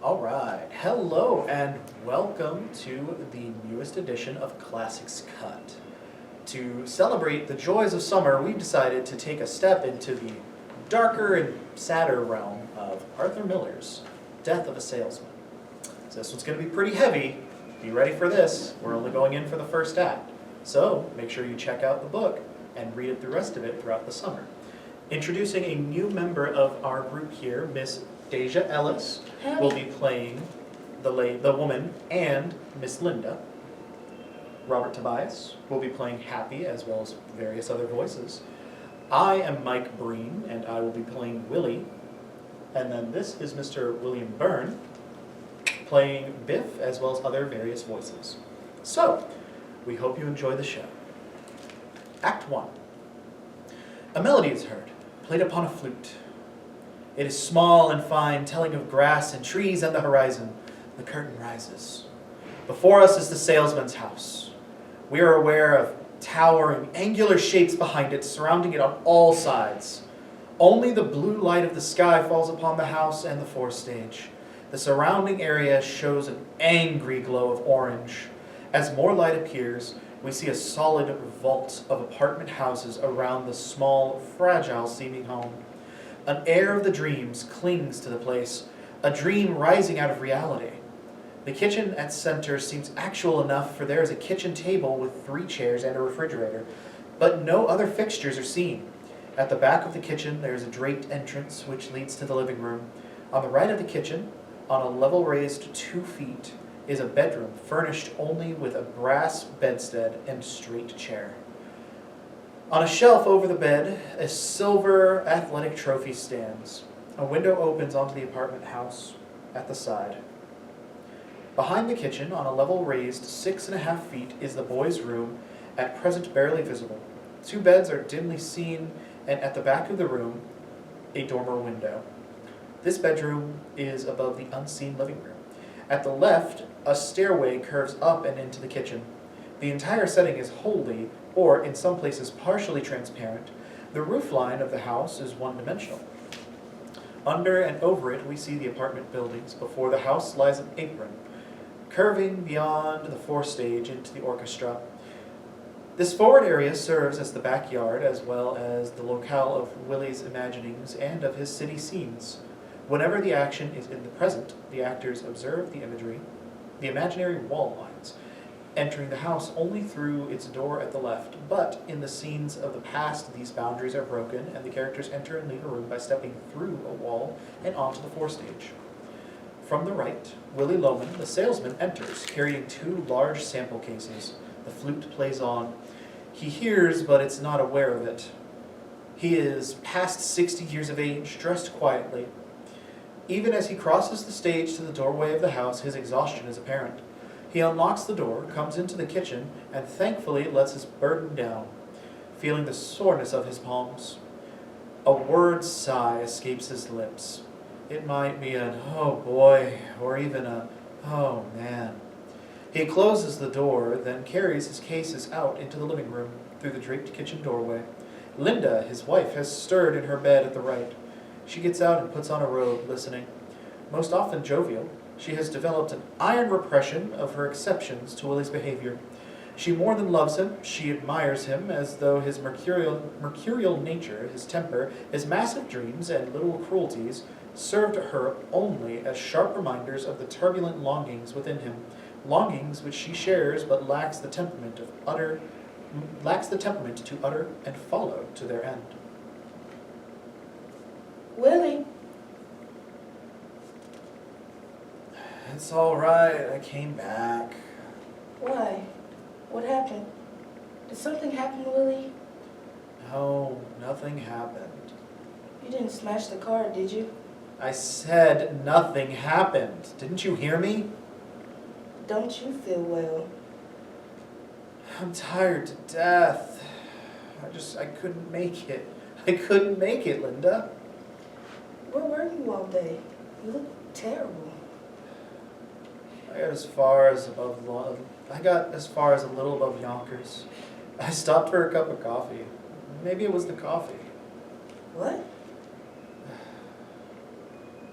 All right, hello and welcome to the newest edition of Classics Cut. To celebrate the joys of summer, we've decided to take a step into the darker and sadder realm of Arthur Miller's Death of a Salesman. So this one's going to be pretty heavy. Be ready for this. We're only going in for the first act. So make sure you check out the book and read it the rest of it throughout the summer. Introducing a new member of our group here, Miss Deja Ellis will be playing the woman and Miss Linda. Robert Tobias will be playing Happy as well as various other voices. I am Mike Breen and I will be playing Willie. And then this is Mr. William Byrne playing Biff as well as other various voices. So, we hope you enjoy the show. Act 1. A melody is heard, played upon a flute. It is small and fine, telling of grass and trees and the horizon. The curtain rises. Before us is the salesman's house. We are aware of towering, angular shapes behind it, surrounding it on all sides. Only the blue light of the sky falls upon the house and the forestage. The surrounding area shows an angry glow of orange. As more light appears, we see a solid vault of apartment houses around the small, fragile-seeming home. An air of the dreams clings to the place, a dream rising out of reality. The kitchen at center seems actual enough, for there is a kitchen table with 3 chairs and a refrigerator, but no other fixtures are seen. At the back of the kitchen, there is a draped entrance which leads to the living room. On the right of the kitchen, on a level raised 2 feet, is a bedroom furnished only with a brass bedstead and straight chair. On a shelf over the bed, a silver athletic trophy stands. A window opens onto the apartment house at the side. Behind the kitchen, on a level raised 6.5 feet, is the boys' room, at present barely visible. 2 beds are dimly seen, and at the back of the room, a dormer window. This bedroom is above the unseen living room. At the left, a stairway curves up and into the kitchen. The entire setting is wholly, or in some places partially transparent. The roofline of the house is one-dimensional. Under and over it we see the apartment buildings. Before the house lies an apron, curving beyond the forestage into the orchestra. This forward area serves as the backyard as well as the locale of Willie's imaginings and of his city scenes. Whenever the action is in the present, the actors observe the imagery, the imaginary wall lines, entering the house only through its door at the left, but in the scenes of the past these boundaries are broken and the characters enter and leave a room by stepping through a wall and onto the forestage. From the right, Willie Loman, the salesman, enters, carrying 2 large sample cases. The flute plays on. He hears, but is not aware of it. He is past 60 years of age, dressed quietly. Even as he crosses the stage to the doorway of the house, his exhaustion is apparent. He unlocks the door, comes into the kitchen, and thankfully lets his burden down, feeling the soreness of his palms. A word sigh escapes his lips. It might be an "oh boy," or even a "oh man." He closes the door, then carries his cases out into the living room through the draped kitchen doorway. Linda, his wife, has stirred in her bed at the right. She gets out and puts on a robe, listening. Most often jovial, she has developed an iron repression of her exceptions to Willie's behavior. She more than loves him, she admires him as though his mercurial nature, his temper, his massive dreams and little cruelties served her only as sharp reminders of the turbulent longings within him, longings which she shares but lacks the temperament to utter and follow to their end. Willie. It's all right. I came back. Why? What happened? Did something happen, Willie? No, nothing happened. You didn't smash the car, did you? I said nothing happened. Didn't you hear me? Don't you feel well? I'm tired to death. I couldn't make it. I couldn't make it, Linda. Where were you all day? You look terrible. I got as far as a little above Yonkers. I stopped for a cup of coffee. Maybe it was the coffee. What?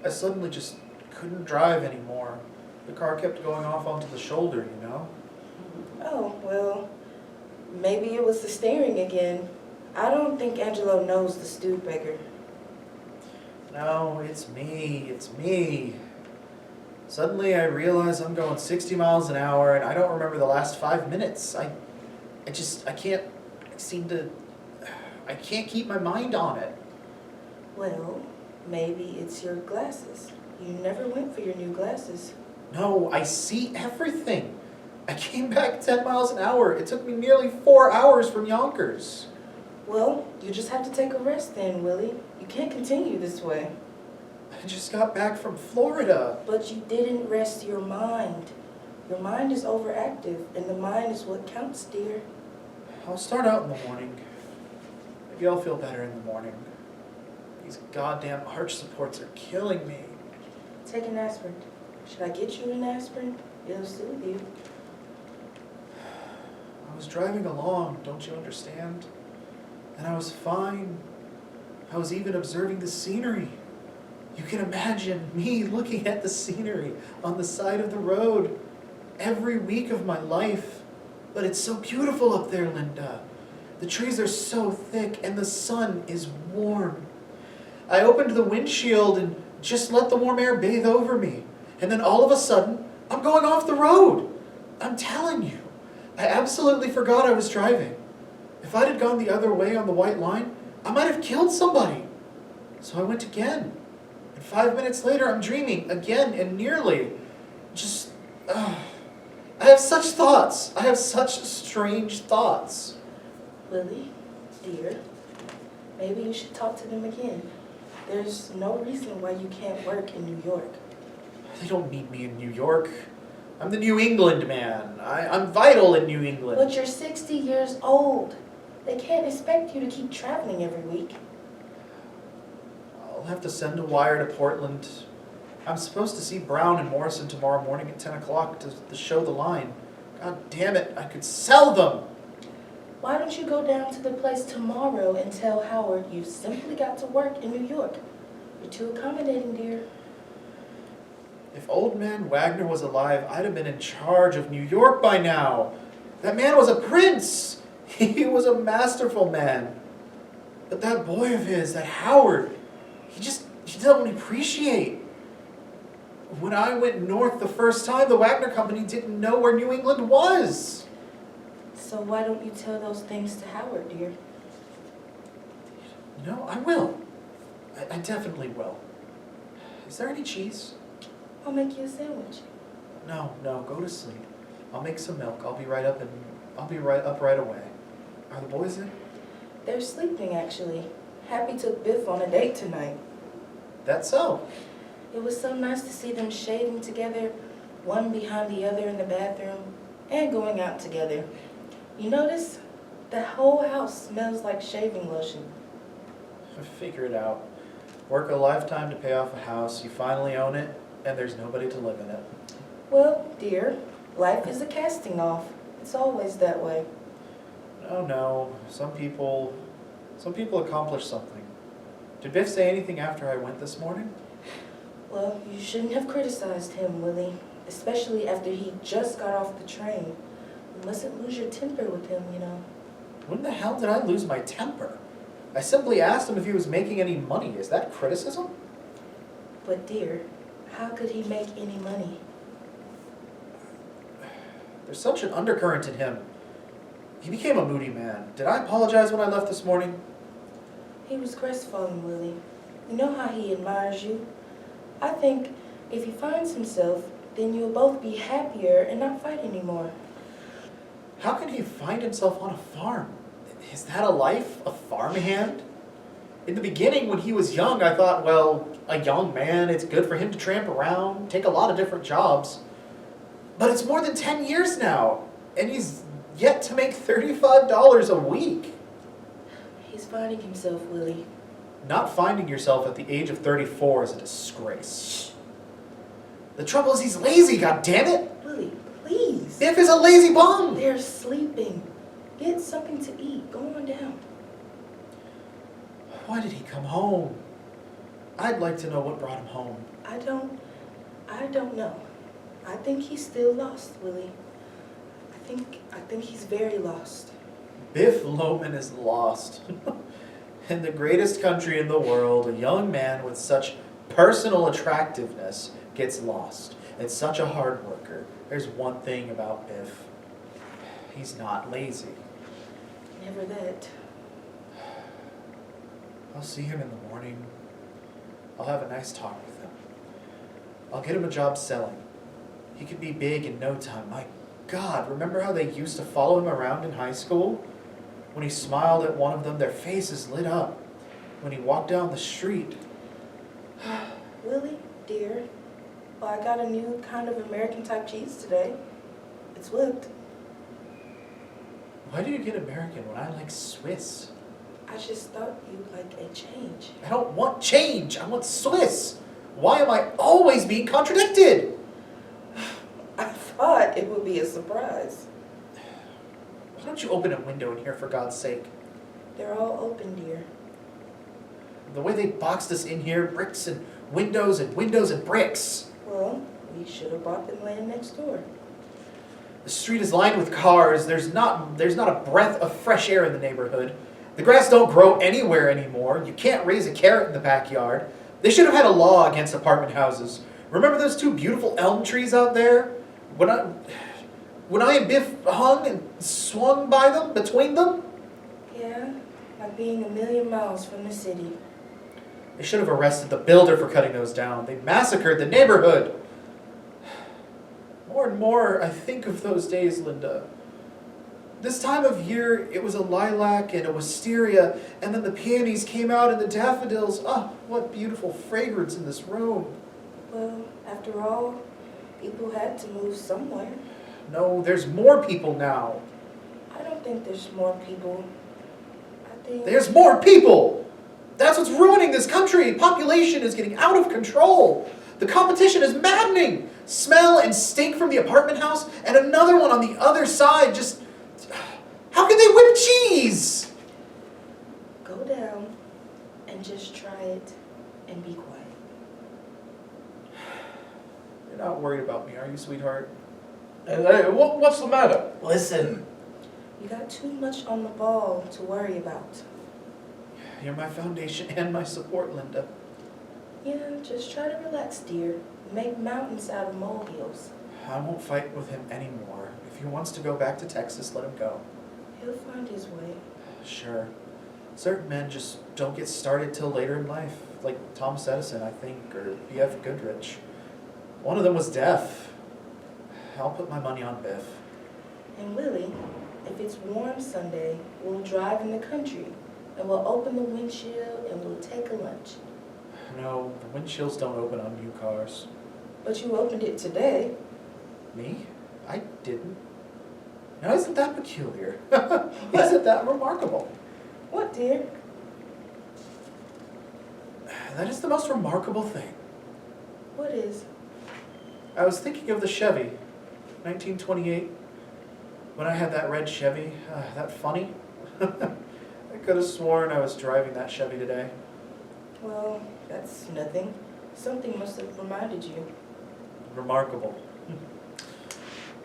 I suddenly just couldn't drive anymore. The car kept going off onto the shoulder, you know? Oh, well, maybe it was the steering again. I don't think Angelo knows the Studebaker. No, it's me, it's me. Suddenly I realize I'm going 60 miles an hour and I don't remember the last 5 minutes. I can't keep my mind on it. Well, maybe it's your glasses. You never went for your new glasses. No, I see everything. I came back 10 miles an hour. It took me nearly 4 hours from Yonkers. Well, you just have to take a rest then, Willie. You can't continue this way. I just got back from Florida. But you didn't rest your mind. Your mind is overactive, and the mind is what counts, dear. I'll start out in the morning. Maybe I'll feel better in the morning. These goddamn arch supports are killing me. Take an aspirin. Should I get you an aspirin? It'll soothe you. I was driving along, don't you understand? And I was fine. I was even observing the scenery. You can imagine me looking at the scenery on the side of the road every week of my life. But it's so beautiful up there, Linda. The trees are so thick and the sun is warm. I opened the windshield and just let the warm air bathe over me. And then all of a sudden, I'm going off the road. I'm telling you, I absolutely forgot I was driving. If I'd had gone the other way on the white line, I might have killed somebody. So I went again. And 5 minutes later, I'm dreaming again and nearly. I have such thoughts. I have such strange thoughts. Willie, dear, maybe you should talk to them again. There's no reason why you can't work in New York. They don't need me in New York. I'm the New England man. I'm vital in New England. But you're 60 years old. They can't expect you to keep traveling every week. I'll have to send a wire to Portland. I'm supposed to see Brown and Morrison tomorrow morning at 10 o'clock to show the line. God damn it, I could sell them! Why don't you go down to the place tomorrow and tell Howard you simply got to work in New York? You're too accommodating, dear. If old man Wagner was alive, I'd have been in charge of New York by now. That man was a prince. He was a masterful man. But that boy of his, that Howard, he doesn't appreciate. When I went north the first time, the Wagner Company didn't know where New England was. So why don't you tell those things to Howard, dear? No, I will. I definitely will. Is there any cheese? I'll make you a sandwich. No, go to sleep. I'll make some milk. I'll be right up right away. Are the boys in? They're sleeping, actually. Happy took Biff on a date tonight. That's so. It was so nice to see them shaving together, one behind the other in the bathroom, and going out together. You notice? The whole house smells like shaving lotion. Figure it out. Work a lifetime to pay off a house, you finally own it, and there's nobody to live in it. Well, dear, life is a casting off. It's always that way. No. Some people accomplish something. Did Biff say anything after I went this morning? Well, you shouldn't have criticized him, Willie, especially after he just got off the train. You mustn't lose your temper with him, you know. When the hell did I lose my temper? I simply asked him if he was making any money. Is that criticism? But dear, how could he make any money? There's such an undercurrent in him. He became a moody man. Did I apologize when I left this morning? He was crestfallen, Willie. You know how he admires you. I think if he finds himself, then you'll both be happier and not fight anymore. How can he find himself on a farm? Is that a life? A farmhand? In the beginning, when he was young, I thought, well, a young man, it's good for him to tramp around, take a lot of different jobs. But it's more than 10 years now, and he's yet to make $35 a week. He's finding himself, Willie. Not finding yourself at the age of 34 is a disgrace. The trouble is he's lazy, goddammit! Willie, please. Biff is a lazy bum! They're sleeping. Get something to eat. Go on down. Why did he come home? I'd like to know what brought him home. I don't I don't know. I think he's still lost, Willie. I think he's very lost. Biff Loman is lost. In the greatest country in the world, a young man with such personal attractiveness gets lost. And such a hard worker. There's one thing about Biff. He's not lazy. Never that. I'll see him in the morning. I'll have a nice talk with him. I'll get him a job selling. He could be big in no time. My God, remember how they used to follow him around in high school? When he smiled at one of them, their faces lit up. When he walked down the street. Willie, dear, well, I got a new kind of American type cheese today. It's whipped. Why do you get American when I like Swiss? I just thought you'd like a change. I don't want change. I want Swiss. Why am I always being contradicted? I thought it would be a surprise. Why don't you open a window in here for God's sake? They're all open, dear. The way they boxed us in here, bricks and windows and bricks. Well, we should have bought them land next door. The street is lined with cars. There's not a breath of fresh air in the neighborhood. The grass don't grow anywhere anymore. You can't raise a carrot in the backyard. They should have had a law against apartment houses. Remember those two beautiful elm trees out there? When I and Biff hung and swung by them, between them? Yeah, like being a million miles from the city. They should have arrested the builder for cutting those down. They massacred the neighborhood. More and more, I think of those days, Linda. This time of year, it was a lilac and a wisteria, and then the peonies came out and the daffodils. Oh, what beautiful fragrance in this room. Well, after all, people had to move somewhere. No, there's more people now. I don't think there's more people. I think... There's more people! That's what's ruining this country. Population is getting out of control. The competition is maddening. Smell and stink from the apartment house, and another one on the other side. Just, how can they whip cheese? Go down and just try it and be quiet. You're not worried about me, are you, sweetheart? Hey, what's the matter? Listen. You got too much on the ball to worry about. You're my foundation and my support, Linda. Yeah, just try to relax, dear. Make mountains out of molehills. I won't fight with him anymore. If he wants to go back to Texas, let him go. He'll find his way. Sure. Certain men just don't get started till later in life. Like Thomas Edison, I think, or B.F. Goodrich. One of them was deaf. I'll put my money on Biff. And Willie, if it's warm Sunday, we'll drive in the country. And we'll open the windshield and we'll take a lunch. No, the windshields don't open on new cars. But you opened it today. Me? I didn't. Now isn't that peculiar? Isn't that remarkable? What, dear? That is the most remarkable thing. What is? I was thinking of the Chevy, 1928. When I had that red Chevy, that funny. I could have sworn I was driving that Chevy today. Well, that's nothing. Something must have reminded you. Remarkable.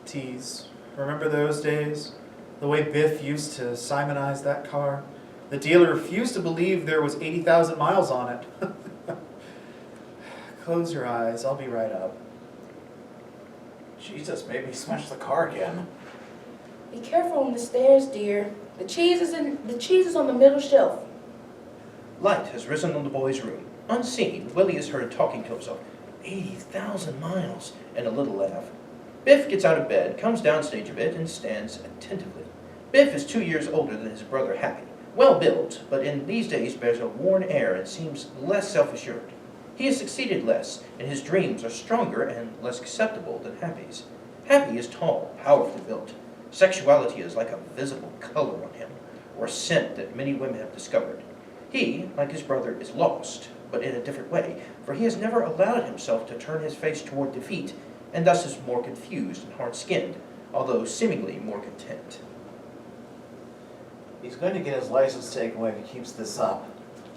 Tease. Remember those days? The way Biff used to simonize that car? The dealer refused to believe there was 80,000 miles on it. Close your eyes, I'll be right up. Jesus, made me smash the car again. Be careful on the stairs, dear. The cheese is on the middle shelf. Light has risen on the boy's room. Unseen, Willie is heard talking to himself. 80,000 miles, and a little laugh. Biff gets out of bed, comes downstage a bit, and stands attentively. Biff is 2 years older than his brother Happy. Well built, but in these days bears a worn air and seems less self-assured. He has succeeded less, and his dreams are stronger and less acceptable than Happy's. Happy is tall, powerfully built. Sexuality is like a visible color on him, or a scent that many women have discovered. He, like his brother, is lost, but in a different way, for he has never allowed himself to turn his face toward defeat, and thus is more confused and hard-skinned, although seemingly more content. He's going to get his license taken away if he keeps this up.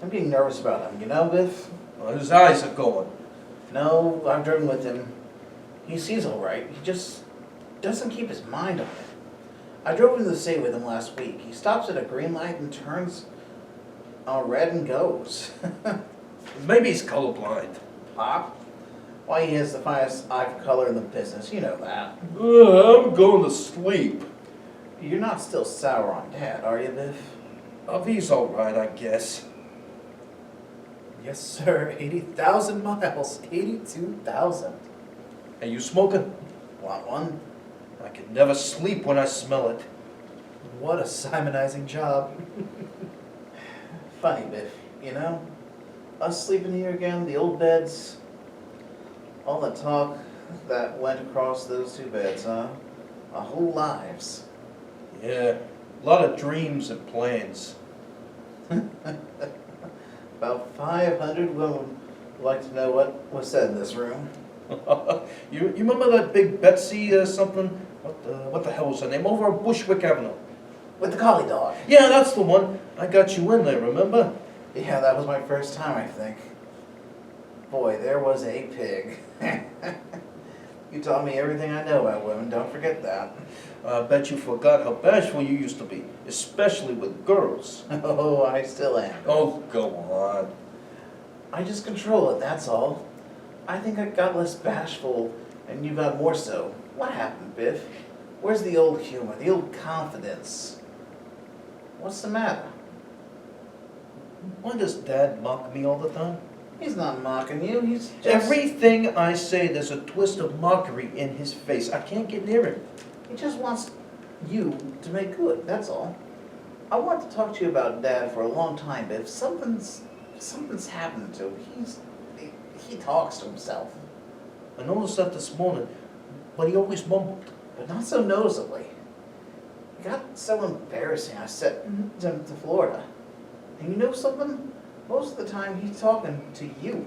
I'm getting nervous about him, you know, Biff? Well, his eyes have gone. No, I've driven with him. He sees all right, he just doesn't keep his mind on it. I drove into the city with him last week. He stops at a green light and turns red and goes. Maybe he's colorblind. Pop? Why, he has the finest eye for color in the business, you know that. I'm going to sleep. You're not still sour on Dad, are you, Biff? He's all right, I guess. Yes, sir. 80,000 miles. 82,000. Are you smoking? Want one? I can never sleep when I smell it. What a Simonizing job. Funny, Biff, you know? Us sleeping here again, the old beds, all the talk that went across those two beds, huh? Our whole lives. Yeah, a lot of dreams and plans. About 500 women would like to know what was said in this room. You remember that big Betsy something? What the hell was her name? Over on Bushwick Avenue. With the collie dog. Yeah, that's the one. I got you in there, remember? Yeah, that was my first time, I think. Boy, there was a pig. You taught me everything I know about women, don't forget that. I bet you forgot how bashful you used to be, especially with girls. Oh, I still am. Oh, go on. I just control it, that's all. I think I got less bashful, and you got more so. What happened, Biff? Where's the old humor, the old confidence? What's the matter? Why does Dad mock me all the time? He's not mocking you, he's just... Everything I say, there's a twist of mockery in his face. I can't get near him. He just wants you to make good, that's all. I want to talk to you about Dad for a long time, Biff. Something's happened to him. He talks to himself, I noticed that this morning, but he always mumbled. but not so noticeably. It got so embarrassing, I sent him to Florida. And you know something? Most of the time he's talking to you.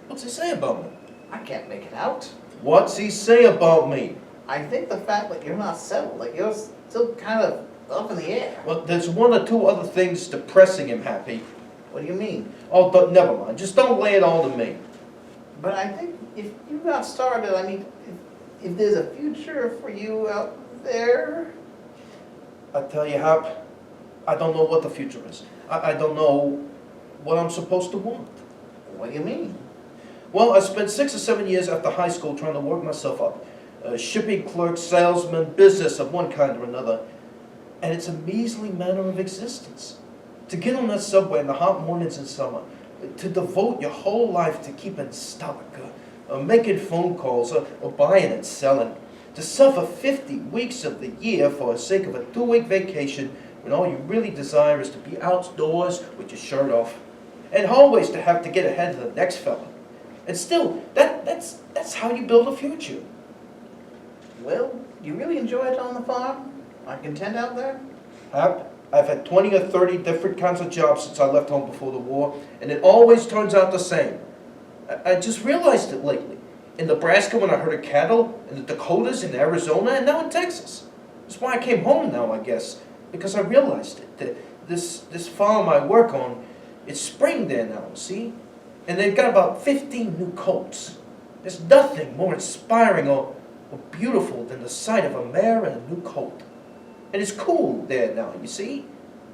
What's he say about me? I can't make it out. What's he say about me? I think the fact that you're not settled, that you're still kind of up in the air. Well, there's one or two other things depressing him, Happy. What do you mean? Oh, never mind. Just don't lay it all to me. But I think if you got started, I mean, if there's a future for you out there... I tell you, Hap, I don't know what the future is. I don't know what I'm supposed to want. What do you mean? Well, I spent 6 or 7 years after high school trying to work myself up. Shipping clerk, salesman, business of one kind or another. And it's a measly manner of existence. To get on that subway in the hot mornings in summer, to devote your whole life to keeping stock, making phone calls, or buying and selling. To suffer 50 weeks of the year for the sake of a 2-week vacation when all you really desire is to be outdoors with your shirt off. And always to have to get ahead of the next fella. And still, that's how you build a future. Well, you really enjoy it on the farm? Are you content out there? I've had 20 or 30 different kinds of jobs since I left home before the war, and it always turns out the same. I just realized it lately. In Nebraska when I herded cattle, in the Dakotas, in Arizona, and now in Texas. That's why I came home now, I guess, because I realized it. That this farm I work on, it's spring there now, see? And they've got about 15 new colts. There's nothing more inspiring or beautiful than the sight of a mare and a new colt. And it's cool there now, you see?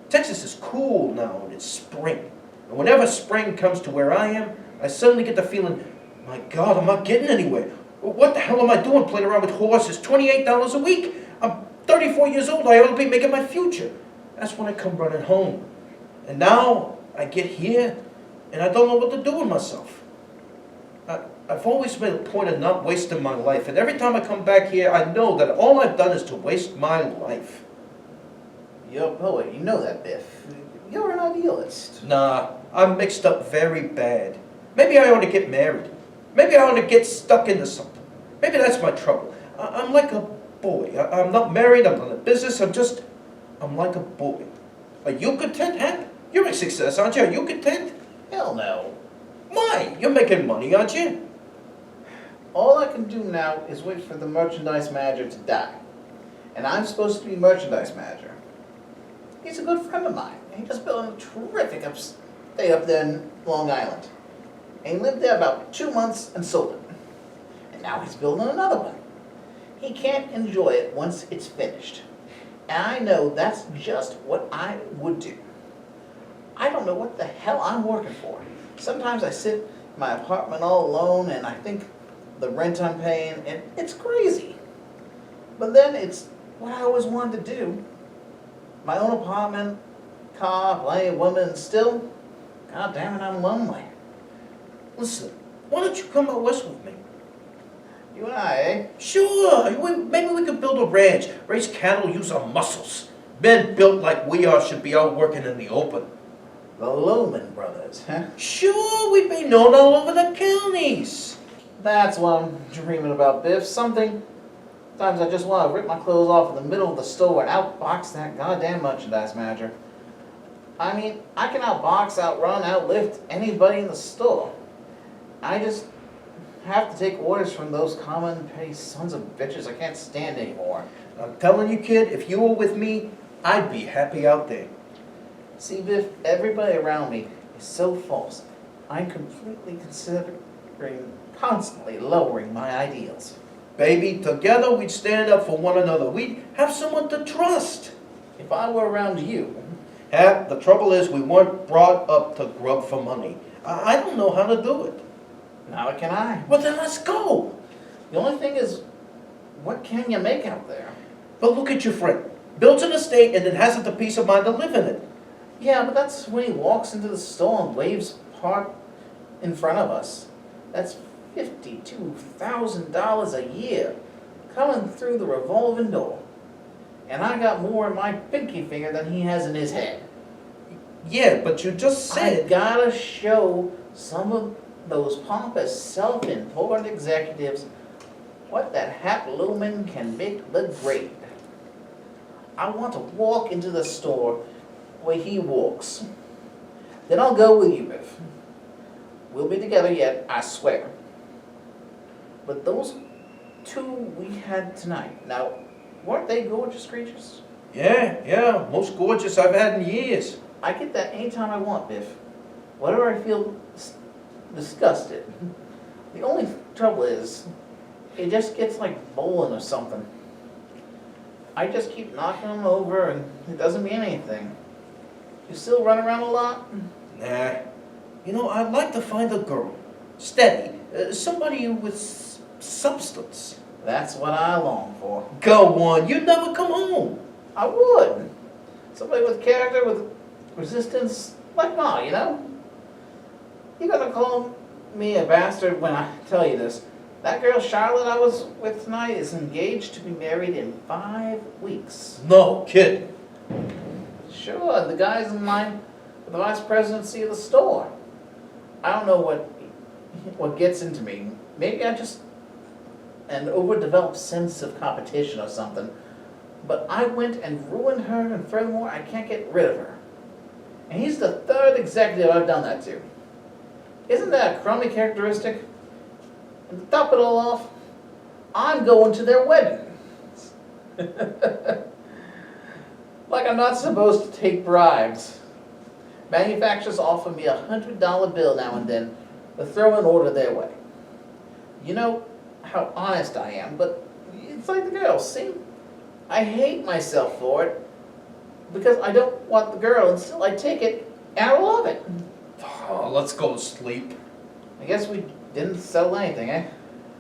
Texas is cool now, and it's spring. And whenever spring comes to where I am, I suddenly get the feeling, my God, I'm not getting anywhere. What the hell am I doing playing around with horses? $28 a week. I'm 34 years old. I ought to be making my future. That's when I come running home. And now I get here, and I don't know what to do with myself. I've always made a point of not wasting my life, and every time I come back here, I know that all I've done is to waste my life. You're a poet, you know that, Biff. You're an idealist. Nah, I'm mixed up very bad. Maybe I ought to get married. Maybe I ought to get stuck into something. Maybe that's my trouble. I'm like a boy. I'm not married, I'm not in business, I'm like a boy. Are you content, Hank? You're a success, aren't you? Are you content? Hell no. Why? You're making money, aren't you? All I can do now is wait for the merchandise manager to die. And I'm supposed to be merchandise manager. He's a good friend of mine. He just built a terrific estate up there in Long Island. And he lived there about 2 months and sold it. and now he's building another one. He can't enjoy it once it's finished. And I know that's just what I would do. I don't know what the hell I'm working for. Sometimes I sit in my apartment all alone and I think the rent I'm paying, and it's crazy. But then it's what I always wanted to do. My own apartment, car, plenty of women, and still, god damn it, I'm lonely. Listen, why don't you come out west with me? You and I, eh? Sure, maybe we could build a ranch, raise cattle, use our muscles. Men built like we are should be out working in the open. The Loman brothers, huh? Sure, we'd be known all over the counties. That's what I'm dreaming about, Biff. Sometimes I just want to rip my clothes off in the middle of the store and outbox that goddamn merchandise manager. I mean, I can outbox, outrun, outlift anybody in the store. I just have to take orders from those common petty sons of bitches I can't stand anymore. I'm telling you, kid, if you were with me, I'd be happy out there. See, Biff, everybody around me is so false. I'm completely considering constantly lowering my ideals. Baby, together we'd stand up for one another. We'd have someone to trust. If I were around you, The trouble is we weren't brought up to grub for money. I don't know how to do it. now can I. Well, then let's go. The only thing is, what can you make out there? But look at your friend. Builds an estate and then hasn't the peace of mind to live in it. Yeah, but that's when he walks into the store and waves part in front of us. That's $52,000 a year coming through the revolving door. And I got more in my pinky finger than he has in his head. Yeah, but you just I said... gotta show some of those pompous, self-important executives what that Hap Lumen can make look great. I want to walk into the store where he walks. Then I'll go with you, Biff. We'll be together yet, I swear. But those two we had tonight, now, weren't they gorgeous creatures? Yeah, most gorgeous I've had in years. I get that anytime I want, Biff. Whenever I feel disgusted. The only trouble is, it just gets like bowling or something. I just keep knocking them over and it doesn't mean anything. You still run around a lot? Nah. You know, I'd like to find a girl. Steady. Somebody with substance. That's what I long for. Go on, you'd never come home. I would. Somebody with character, with resistance, like Ma, you know? You're gonna call me a bastard when I tell you this. That girl Charlotte I was with tonight is engaged to be married in 5 weeks. No, kid. Sure, the guy's in line for the vice presidency of the store. I don't know what gets into me. Maybe I just an overdeveloped sense of competition or something. But I went and ruined her, and furthermore, I can't get rid of her. And he's the third executive I've done that to. Isn't that a crummy characteristic? And to top it all off, I'm going to their wedding. Like I'm not supposed to take bribes. Manufacturers offer me $100 bill now and then to throw an order their way. You know how honest I am, but it's like the girls, see? I hate myself for it because I don't want the girl and still I take it and I love it. Oh, let's go to sleep. I guess we didn't settle anything, eh?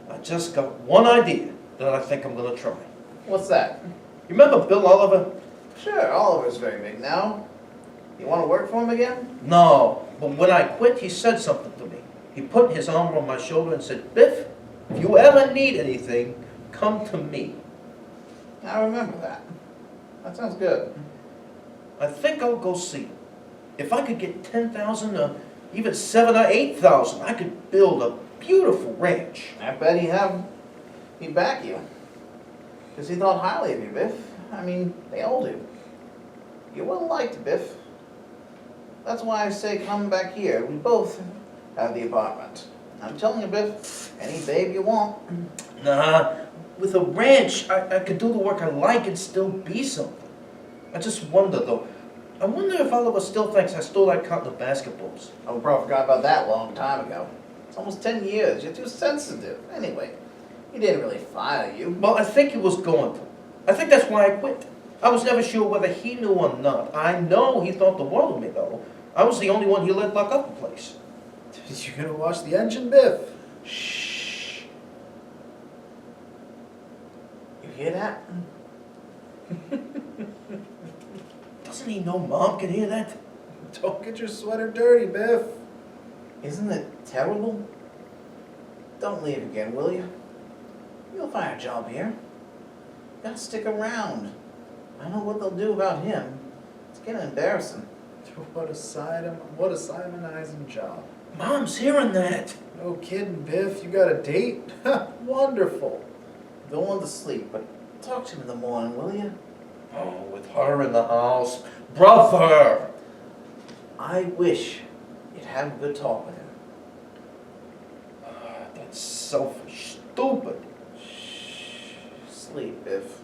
I just got one idea that I think I'm gonna try. What's that? You remember Bill Oliver? Sure, Oliver's very big now. You want to work for him again? No, but when I quit, he said something to me. He put his arm on my shoulder and said, Biff, if you ever need anything, come to me. I remember that. That sounds good. I think I'll go see him. If I could get 10,000 or even 7 or 8,000, I could build a beautiful ranch. I bet he'd back you. Because he thought highly of you, Biff. I mean, they all do. You're well liked, Biff. That's why I say come back here. We both have the apartment. I'm telling you, Biff, any babe you want. Nah, with a ranch, I could do the work I like and still be something. I just wonder, though. I wonder if Oliver still thinks I stole that cotton of basketballs. I probably forgot about that a long time ago. It's almost 10 years. You're too sensitive. Anyway, He didn't really fire you. Well, I think he was going to. I think that's why I quit. I was never sure whether he knew or not. I know he thought the world of me, though. I was the only one he let lock up the place. You gonna wash the engine, Biff? Shh. You hear that? Doesn't he know Mom can hear that? Don't get your sweater dirty, Biff. Isn't it terrible? Don't leave again, will you? You'll find a job here. You gotta stick around. I know what they'll do about him. It's getting embarrassing. What a Simonizing job. Mom's hearing that. No kidding, Biff. You got a date? Wonderful. Go on to sleep, but talk to him in the morning, will you? Oh, with her in the house. Brother! I wish you'd have a good talk with him. That's selfish, stupid. Shh. Sleep, Biff.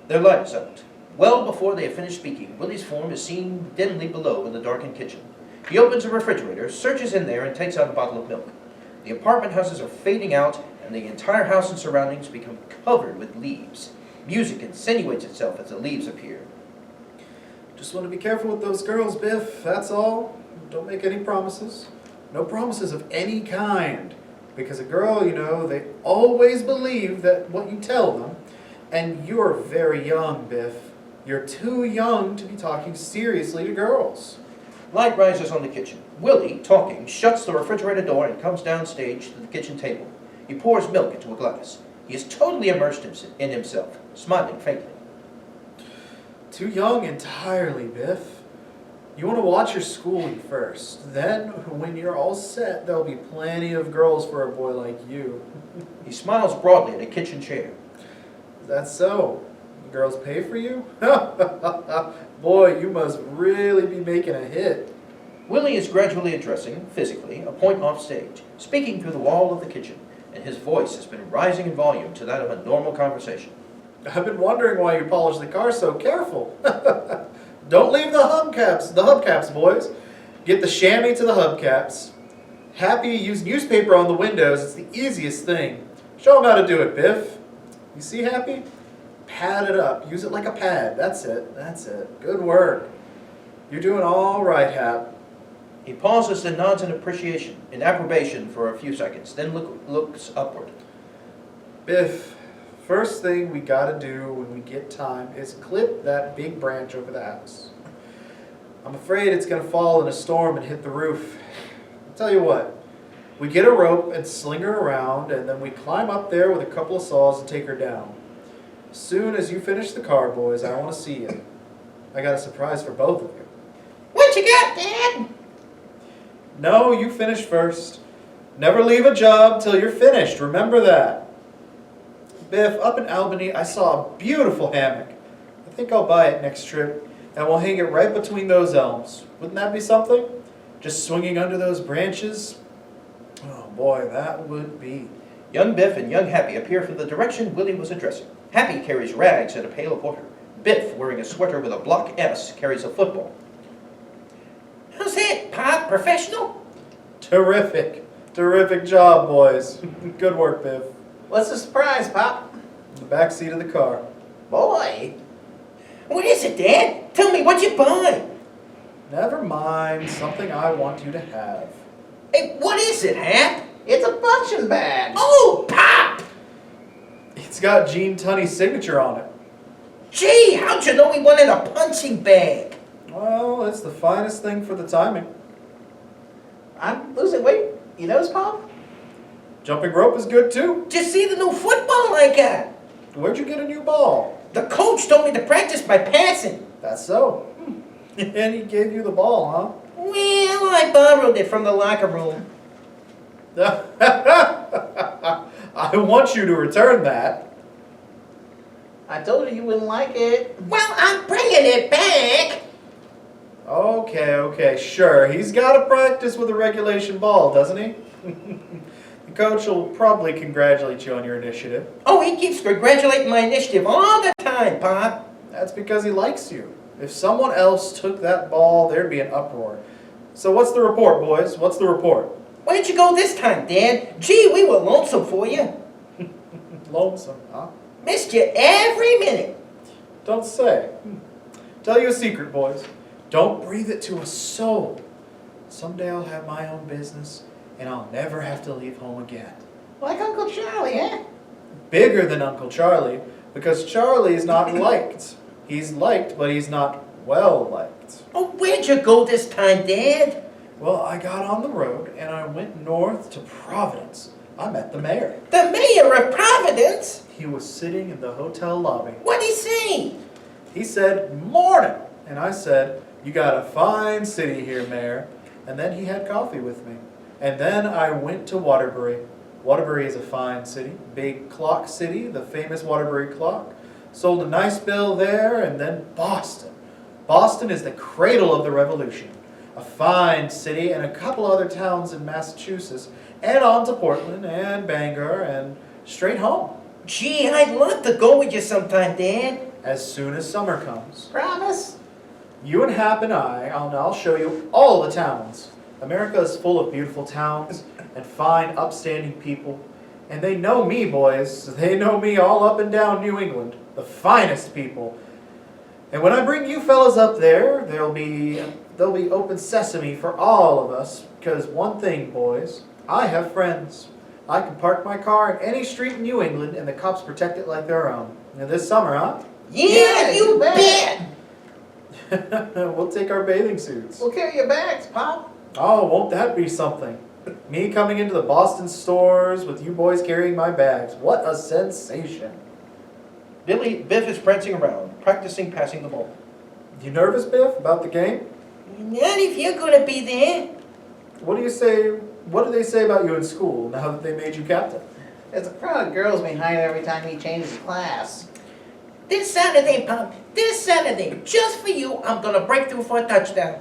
Their lights out. Well before they have finished speaking, Willie's form is seen dimly below in the darkened kitchen. He opens a refrigerator, searches in there, and takes out a bottle of milk. The apartment houses are fading out, and the entire house and surroundings become covered with leaves. Music insinuates itself as the leaves appear. Just want to be careful with those girls, Biff. That's all. Don't make any promises. No promises of any kind. Because a girl, you know, they always believe that what you tell them. And you're very young, Biff. You're too young to be talking seriously to girls. Light rises on the kitchen. Willie, talking, shuts the refrigerator door and comes downstage to the kitchen table. He pours milk into a glass. He is totally immersed in himself, smiling faintly. Too young entirely, Biff. You want to watch your schooling first. Then, when you're all set, there'll be plenty of girls for a boy like you. He smiles broadly at a kitchen chair. Is that so? The girls pay for you? Boy, you must really be making a hit. Willie is gradually addressing, physically, a point off stage, speaking through the wall of the kitchen, and his voice has been rising in volume to that of a normal conversation. I've been wondering why you polish the car so careful. Don't leave the hubcaps, boys. Get the chamois to the hubcaps. Happy, use newspaper on the windows. It's the easiest thing. Show them how to do it, Biff. You see, Happy? Pad it up. Use it like a pad. That's it. That's it. Good work. You're doing all right, Hap. He pauses and nods in appreciation, in approbation for a few seconds, then looks upward. Biff, first thing we gotta do when we get time is clip that big branch over the house. I'm afraid it's gonna fall in a storm and hit the roof. I'll tell you what, we get a rope and sling her around, and then we climb up there with a couple of saws and take her down. As soon as you finish the car, boys, I want to see you. I got a surprise for both of you. What you got, Dad? No, you finish first. Never leave a job till you're finished, remember that. Biff, up in Albany, I saw a beautiful hammock. I think I'll buy it next trip, and we'll hang it right between those elms. Wouldn't that be something? Just swinging under those branches? Oh boy, that would be. Young Biff and young Happy appear from the direction Willie was addressing. Happy carries rags and a pail of water. Biff, wearing a sweater with a block S, carries a football. How's that, Pop? Professional? Terrific. Terrific job, boys. Good work, Biff. What's the surprise, Pop? In the back seat of the car. Boy. What is it, Dad? Tell me, what'd you buy? Never mind. Something I want you to have. Hey, what is it, Hap? It's a punching bag. Oh, Pop! It's got Gene Tunney's signature on it. Gee, how'd you know we wanted a punching bag? Well, it's the finest thing for the timing. I'm losing weight. You notice, Pop? Jumping rope is good too. Did you see the new football I got? Where'd you get a new ball? The coach told me to practice by passing. That's so. And he gave you the ball, Well, I borrowed it from the locker room. huh? I want you to return that. I told you you wouldn't like it. Well, I'm bringing it back. Okay, sure. He's got to practice with a regulation ball, doesn't he? The coach will probably congratulate you on your initiative. Oh, he keeps congratulating my initiative all the time, Pop. That's because he likes you. If someone else took that ball, there'd be an uproar. So what's the report, boys? What'd you go Where'd you go this time, Dad? Gee, we were lonesome for you. lonesome, huh? Missed you every minute. Don't say. Tell you a secret, boys. Don't breathe it to a soul. Someday I'll have my own business, and I'll never have to leave home again. Like Uncle Charlie, eh? Bigger than Uncle Charlie, because Charlie is not liked. He's liked, but he's not well liked. Oh, where'd you go this time, Dad? Well, I got on the road, and I went north to Providence. I met the mayor. The mayor of Providence? He was sitting in the hotel lobby. What'd he say? He said, "Morning!" And I said, "You got a fine city here, Mayor." And then he had coffee with me. And then I went to Waterbury. Waterbury is a fine city, big clock city, the famous Waterbury clock. Sold a nice bill there, and then Boston. Boston is the cradle of the Revolution. A fine city, and a couple other towns in Massachusetts, and on to Portland, and Bangor, and straight home. Gee, I'd love to go with you sometime, Dad. As soon as summer comes. Promise? You and Hap and I'll show you all the towns. America is full of beautiful towns and fine, upstanding people. And they know me, boys. They know me all up and down New England. The finest people. And when I bring you fellas up there, there'll be open sesame for all of us. Because one thing, boys, I have friends. I can park my car in any street in New England and the cops protect it like their own. Now this summer, huh? Yeah, you bet. We'll take our bathing suits. We'll carry your bags, Pop. Oh, won't that be something? Me coming into the Boston stores with you boys carrying my bags. What a sensation. Biff is prancing around, practicing passing the ball. You nervous, Biff, about the game? Not if you're gonna be there. What do they say about you in school now that they made you captain? There's a crowd of girls behind every time he changes class. This Saturday, Pop, this Saturday, just for you, I'm gonna break through for a touchdown.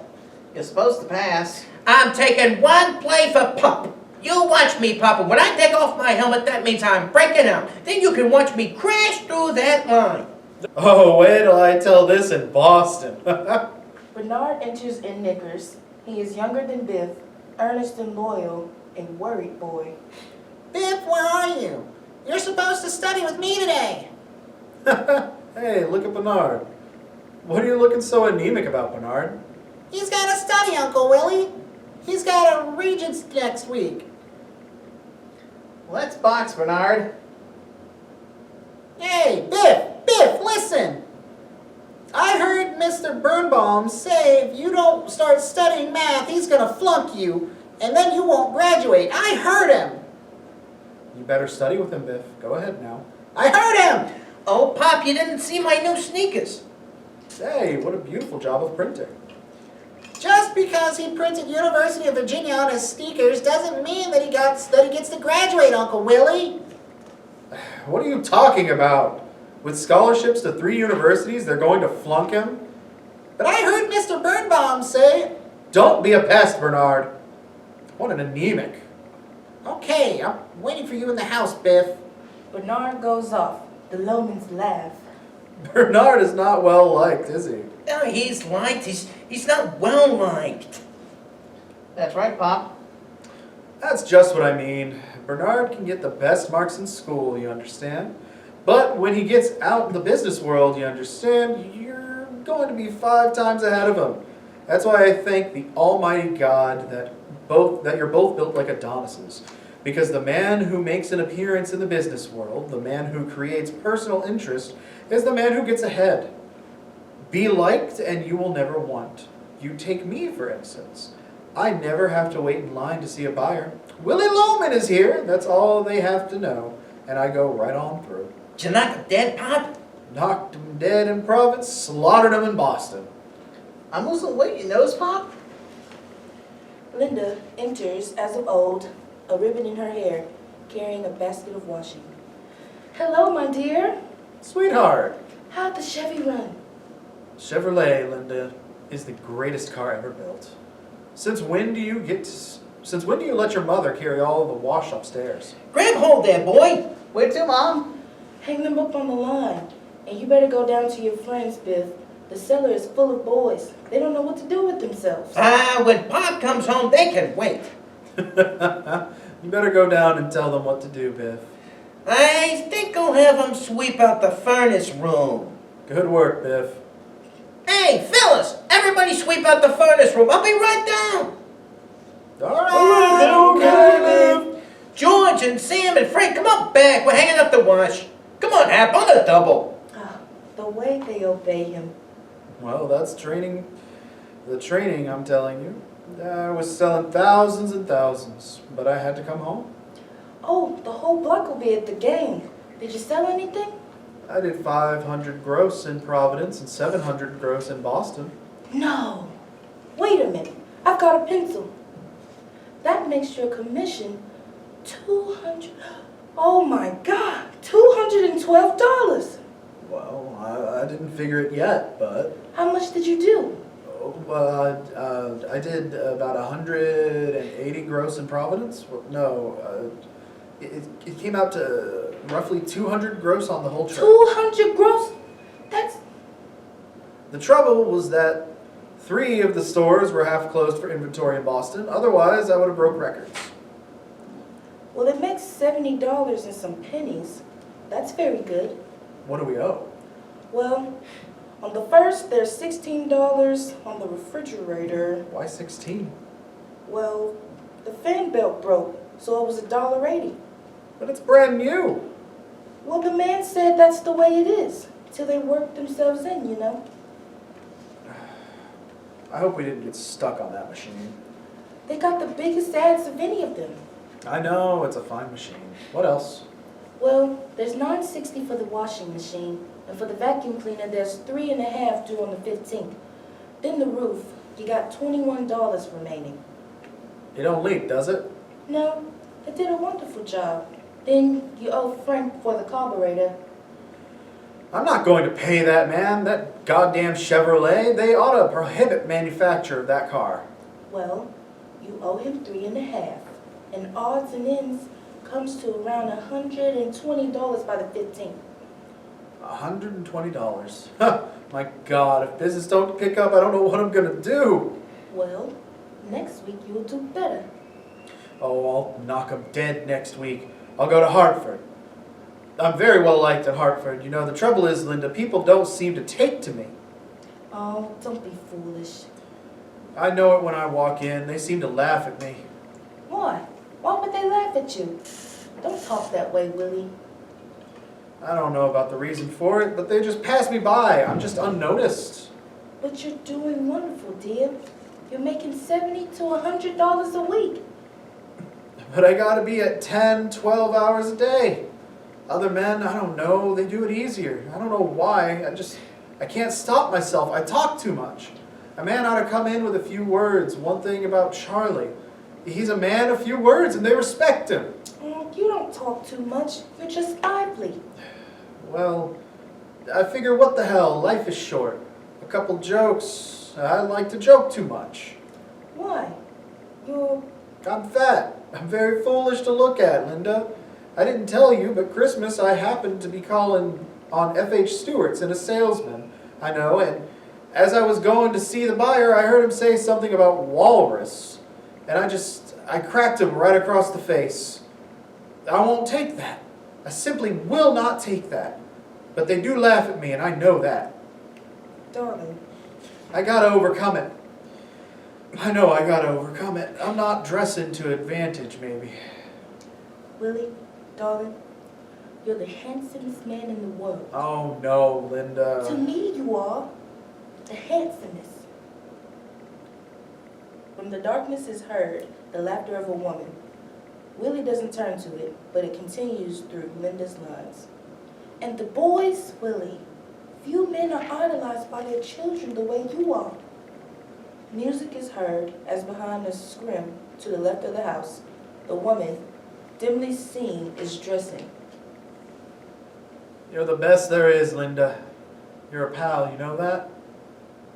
You're supposed to pass. I'm taking one play for Pop. You watch me, Papa. When I take off my helmet, that means I'm breaking out. Then you can watch me crash through that line. Oh, wait till I tell this in Boston. Bernard enters in knickers. He is younger than Biff, earnest and loyal, a worried boy. Biff, where are you? You're supposed to study with me today. Hey, look at Bernard. What are you looking so anemic about, Bernard? He's got to study, Uncle Willie. He's got a regents next week. Let's box, Bernard. Hey, Biff, listen. I heard Mr. Birnbaum say if you don't start studying math, he's going to flunk you, and then you won't graduate. I heard him. You better study with him, Biff. Go ahead now. I heard him. Oh, Pop, you didn't see my new sneakers. Hey, what a beautiful job of printing. Just because he printed University of Virginia on his sneakers doesn't mean that he gets to graduate, Uncle Willie. What are you talking about? With scholarships to 3 universities, they're going to flunk him? But I heard Mr. Birnbaum say... Don't be a pest, Bernard. What an anemic. Okay, I'm waiting for you in the house, Biff. Bernard goes off. The Lomans laugh. Bernard is not well liked, is he? No, he's liked. He's not well liked. That's right, Pop. That's just what I mean. Bernard can get the best marks in school, you understand? But when he gets out in the business world, you understand, you're going to be 5 times ahead of him. That's why I thank the Almighty God that you're both built like Adonises. Because the man who makes an appearance in the business world, the man who creates personal interest, is the man who gets ahead. Be liked and you will never want. You take me, for instance. I never have to wait in line to see a buyer. Willie Loman is here, that's all they have to know. And I go right on through. Did you knock him dead, Pop? Knocked him dead in Providence, slaughtered him in Boston. I'm losing weight, you notice, Pop? Linda enters, as of old, a ribbon in her hair, carrying a basket of washing. Hello, my dear. Sweetheart, How'd the Chevy run? Chevrolet, Linda, is the greatest car ever built. Since when do you let your mother carry all the wash upstairs? Grab hold there, boy. Where to, Mom? Hang them up on the line. And you better go down to your friends, Biff. The cellar is full of boys. They don't know what to do with themselves. When Pop comes home, they can wait. You better go down and tell them what to do, Biff. I think I'll have him sweep out the furnace room. Good work, Biff. Hey, fellas, everybody sweep out the furnace room. I'll be right down. All right, okay, Biff. George and Sam and Frank, come on back. We're hanging up the wash. Come on, Hap, on the double. Ah, the way they obey him. Well, that's training. The training, I'm telling you. I was selling thousands and thousands, but I had to come home. Oh, the whole block will be at the game. Did you sell anything? I did 500 gross in Providence and 700 gross in Boston. No. Wait a minute. I've got a pencil. That makes your commission 200. Oh my God, $212. Well, I didn't figure it yet, but How much did you do? I did about 180 gross in Providence. Well, no, it came out to roughly 200 gross on the whole trip. 200 gross? That's The trouble was that 3 of the stores were half closed for inventory in Boston. Otherwise, I would have broke records. well, it makes $70 and some pennies. That's very good. What do we owe? Well, on the first, there's $16 on the refrigerator. Why 16? Well, the fan belt broke, so it was $1.80. But it's brand new. Well, the man said that's the way it is, till they work themselves in, you know. I hope we didn't get stuck on that machine. They got the biggest ads of any of them. I know, it's a fine machine. What else? Well, there's $9.60 for the washing machine, and for the vacuum cleaner, there's $3.50 due on the 15th. Then the roof, you got $21 remaining. It don't leak, does it? No, it did a wonderful job. Then you owe Frank for the carburetor. I'm not going to pay that man, that goddamn Chevrolet. They ought to prohibit manufacture of that car. Well, you owe him $3.50, and odds and ends comes to around $120 by the 15th. $120. My God, if business don't pick up, I don't know what I'm gonna do. Well, next week you'll do better. Oh, I'll knock 'em dead next week. I'll go to Hartford. I'm very well liked at Hartford. You know, the trouble is, Linda, people don't seem to take to me. Oh, don't be foolish. I know it when I walk in. They seem to laugh at me. Why? Why would they laugh at you? Don't talk that way, Willie. I don't know about the reason for it, but they just pass me by. I'm just unnoticed. But you're doing wonderful, dear. You're making $70 to $100 a week. But I gotta be at 10, 12 hours a day. Other men, I don't know, they do it easier. I don't know why. I can't stop myself. I talk too much. A man ought to come in with a few words. One thing about Charlie. He's a man of few words and they respect him. Oh, you don't talk too much. You're just lively. Well, I figure what the hell, life is short. A couple jokes. I like to joke too much. Why? You're... I'm fat. I'm very foolish to look at, Linda. I didn't tell you, but Christmas I happened to be calling on F.H. Stewart's in a Salesman. I know, and as I was going to see the buyer, I heard him say something about walrus. And I cracked him right across the face. I won't take that. I simply will not take that. But they do laugh at me, and I know that. Darling. I gotta overcome it. I know I gotta overcome it. I'm not dressing to advantage, maybe. Willie, darling, you're the handsomest man in the world. Oh no, Linda. To me, you are the handsomest. From the darkness is heard the laughter of a woman. Willie doesn't turn to it, but it continues through Linda's lines. And the boys, Willie, few men are idolized by their children the way you are. Music is heard as behind the scrim to the left of the house, the woman, dimly seen, is dressing. You're the best there is, Linda. You're a pal, you know that?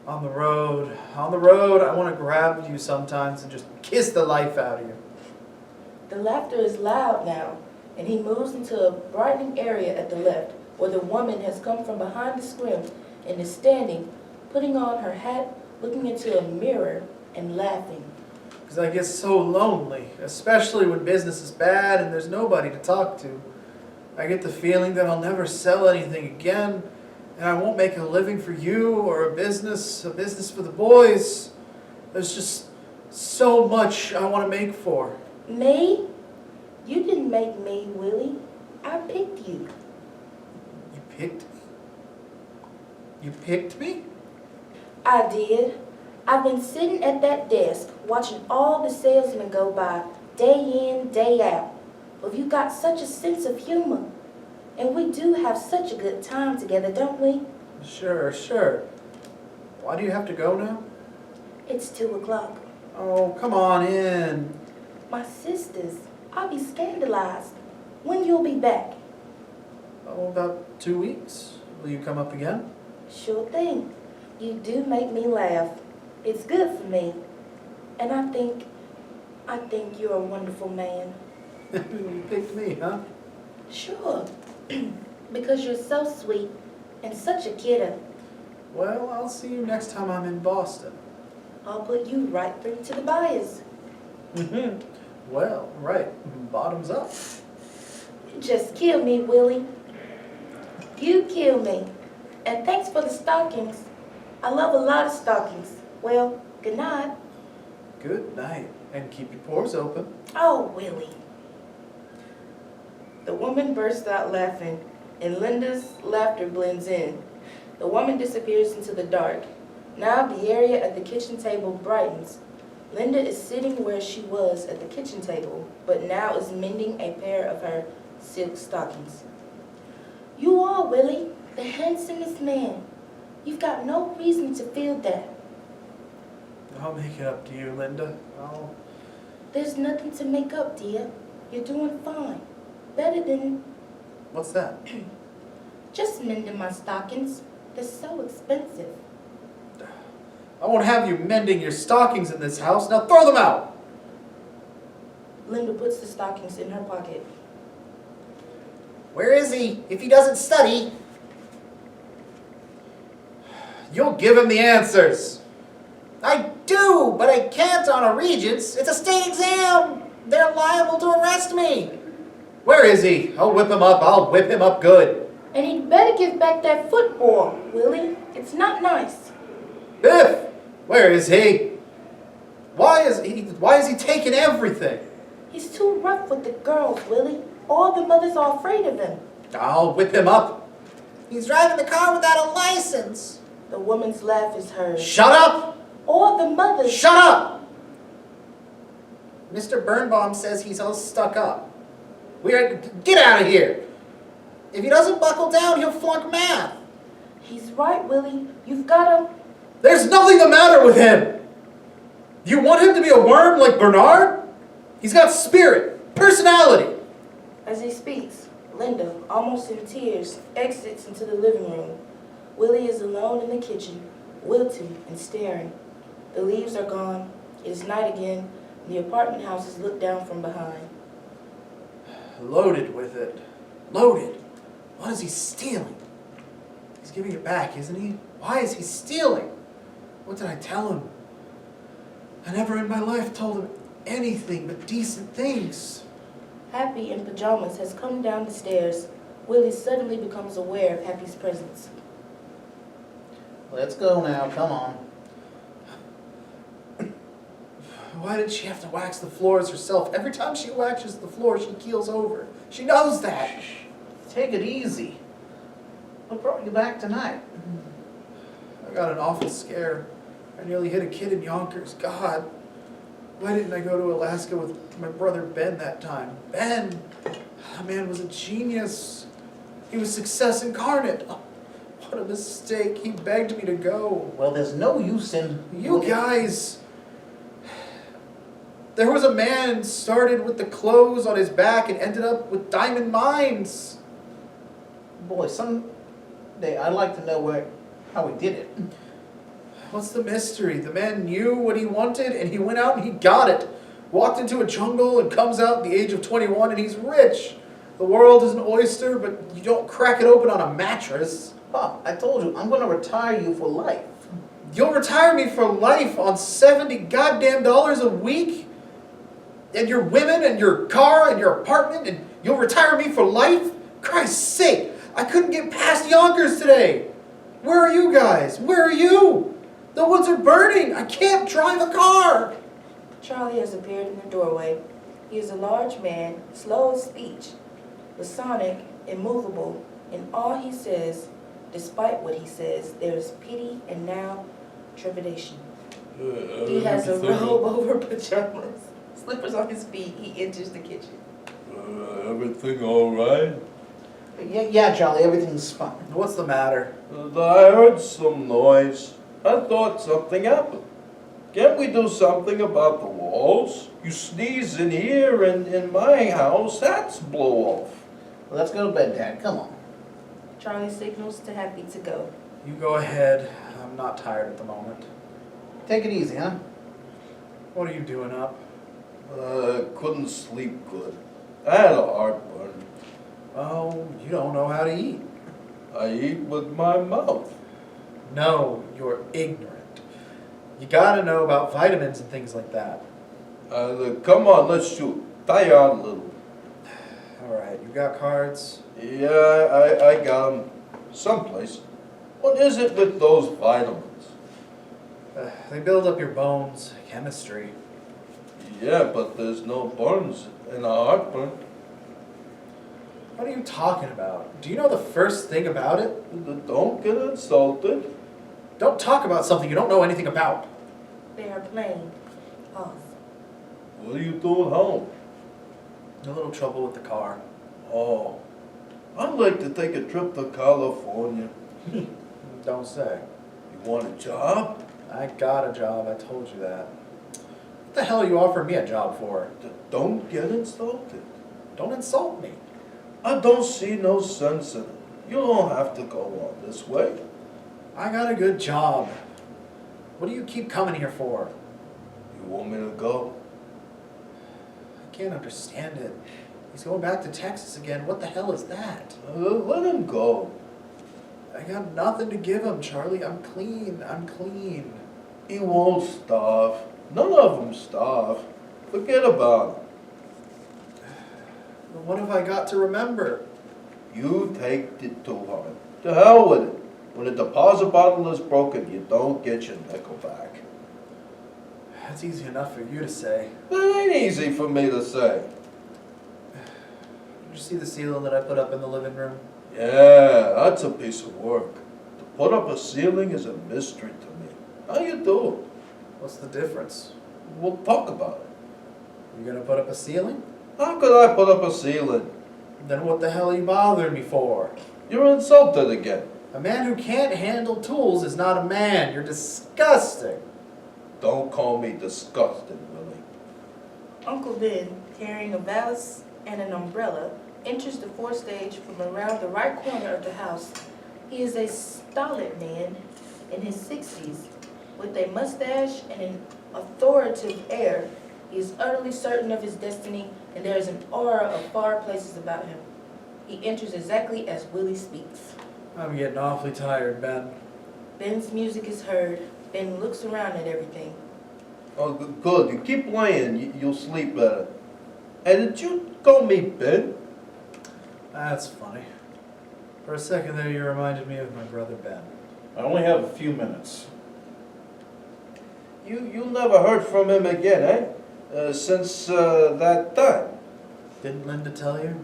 On the road, I want to grab you sometimes and just kiss the life out of you. The laughter is loud now, and he moves into a brightening area at the left, where the woman has come from behind the scrim and is standing, putting on her hat, looking into a mirror, and laughing. Because I get so lonely, especially when business is bad and there's nobody to talk to. I get the feeling that I'll never sell anything again, and I won't make a living for you or a business for the boys. There's just so much I want to make for. Me? You didn't make me, Willie. I picked you. You picked me? You picked me? I did. I've been sitting at that desk watching all the salesmen go by, day in, day out. But you got such a sense of humor. And we do have such a good time together, don't we? Sure. Why do you have to go now? It's 2 o'clock. Oh, come on in. My sisters, I'll be scandalized. When you'll be back? Oh, about 2 weeks. Will you come up again? Sure thing. You do make me laugh. It's good for me. And I think you're a wonderful man. You picked me, huh? Sure. Because you're so sweet and such a kidder. Well, I'll see you next time I'm in Boston. I'll put you right through to the buyers. Well, right. Bottoms up. Just kill me, Willie. You kill me. And thanks for the stockings. I love a lot of stockings. Well, good night. Good night. And keep your pores open. Oh, Willie. The woman bursts out laughing, and Linda's laughter blends in. The woman disappears into the dark. Now the area at the kitchen table brightens. Linda is sitting where she was at the kitchen table, but now is mending a pair of her silk stockings. You are, Willie, the handsomest man. You've got no reason to feel that. I'll make it up to you, Linda. There's nothing to make up, dear. You're doing fine. Better than What's that? just mending my stockings. They're so expensive. I won't have you mending your stockings in this house. Now throw them out! Linda puts the stockings in her pocket. Where is he? If he doesn't study, you'll give him the answers. I do, but I can't on a Regents. It's a state exam. They're liable to arrest me. Where is he? I'll whip him up. I'll whip him up good. And he'd better give back that football, Willie. It's not nice. Biff, where is he? Why is he taking everything? He's too rough with the girls, Willie. All the mothers are afraid of him. I'll whip him up. He's driving the car without a license. The woman's laugh is heard. Shut up! All the mothers... Shut up! Mr. Birnbaum says he's all stuck up. Get out of here! If he doesn't buckle down, he'll flunk math. He's right, Willie. You've got to... There's nothing the matter with him! You want him to be a worm like Bernard? He's got spirit, personality. As he speaks, Linda, almost in tears, exits into the living room. Willie is alone in the kitchen, wilting and staring. The leaves are gone. It is night again, and the apartment houses look down from behind. Loaded with it. Loaded. What is he stealing? He's giving it back, isn't he? Why is he stealing? What did I tell him? I never in my life told him anything but decent things. Happy in pajamas has come down the stairs. Willie suddenly becomes aware of Happy's presence. Let's go now, come on. Why did she have to wax the floors herself? Every time she waxes the floor, she keels over. She knows that. Shh. Take it easy. What brought you back tonight? I got an awful scare. I nearly hit a kid in Yonkers. God, why didn't I go to Alaska with my brother Ben that time? Ben! That man was a genius. He was success incarnate. Oh, what a mistake. He begged me to go. Well, there's no use in... You guys... There was a man started with the clothes on his back and ended up with diamond mines. Boy, someday I'd like to know how he did it. What's the mystery? The man knew what he wanted and he went out and he got it. Walked into a jungle and comes out at the age of 21 and he's rich. The world is an oyster, but you don't crack it open on a mattress. Pop, I told you, I'm going to retire you for life. You'll retire me for life on $70 goddamn a week? And your women and your car and your apartment, and you'll retire me for life? Christ's sake! I couldn't get past Yonkers today! Where are you guys? Where are you? The woods are burning! I can't drive a car! Charlie has appeared in the doorway. He is a large man, slow of speech, laconic, immovable. In all he says, despite what he says, there is pity and now trepidation. He has a robe over pajamas, slippers on his feet. He enters the kitchen. Everything all right? Yeah, Charlie, everything's fine. What's the matter? I heard some noise. I thought something happened. Can't we do something about the walls? You sneeze in here and in my house, that's blow off. Well, let's go to bed, Dad. Come on. Charlie signals to Happy to go. You go ahead. I'm not tired at the moment. Take it easy, huh? What are you doing up? Couldn't sleep good. I had a heartburn. Oh, you don't know how to eat. I eat with my mouth. No, you're ignorant. You gotta know about vitamins and things like that. Come on, let's shoot. Tie on a little. Alright, you got cards? Yeah, I got 'em someplace. What is it with those vitamins? They build up your bones. Chemistry. Yeah, but there's no burns in a heartburn. What are you talking about? Do you know the first thing about it? Don't get insulted. Don't talk about something you don't know anything about. They are playing. Pause. What are you doing home? A little trouble with the car. Oh, I'd like to take a trip to California. Don't say. You want a job? I got a job, I told you that. What the hell are you offering me a job for? Don't get insulted. Don't insult me. I don't see no sense in it. You don't have to go on this way. I got a good job. What do you keep coming here for? You want me to go? I can't understand it. He's going back to Texas again. What the hell is that? Let him go. I got nothing to give him, Charlie. I'm clean. I'm clean. He won't starve. None of them starve. Forget about him. What have I got to remember? You take it to hard. To hell with it. When a deposit bottle is broken, you don't get your nickel back. That's easy enough for you to say. That ain't easy for me to say. Did you see the ceiling that I put up in the living room? Yeah, that's a piece of work. To put up a ceiling is a mystery to me. How you do it? What's the difference? We'll talk about it. You gonna put up a ceiling? How could I put up a ceiling? Then what the hell are you bothering me for? You're insulted again. A man who can't handle tools is not a man. You're disgusting. Don't call me disgusted, Willie. Uncle Ben, carrying a valise and an umbrella, enters the forestage from around the right corner of the house. He is a stolid man in his 60s, with a mustache and an authoritative air. He is utterly certain of his destiny, and there is an aura of far places about him. He enters exactly as Willie speaks. I'm getting awfully tired, Ben. Ben's music is heard. Ben looks around at everything. Oh, good. You keep playing, you'll sleep better. Hey, did you call me Ben? That's funny. For a second there, you reminded me of my brother Ben. I only have a few minutes. You never heard from him again, eh? Since that time. Didn't Linda tell you?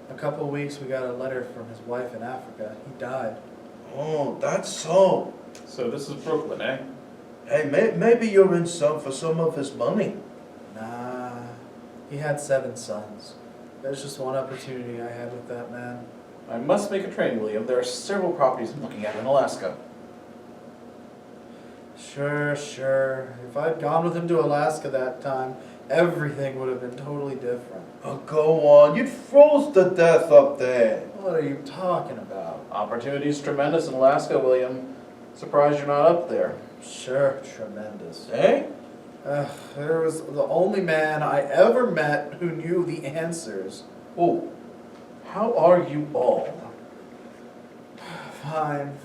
A couple of weeks we got a letter from his wife in Africa. He died. Oh, that's so. So this is Brooklyn, eh? Hey, maybe you're in for some of his money. Nah, he had 7 sons. There's just one opportunity I had with that man. I must make a train, William. There are several properties I'm looking at in Alaska. Sure. If I'd gone with him to Alaska that time, everything would have been totally different. Oh, go on. You froze to death up there. What are you talking about? Opportunity's tremendous in Alaska, William. Surprised you're not up there. Sure, tremendous. Eh? There was the only man I ever met who knew the answers. Oh, How are you all? Fine.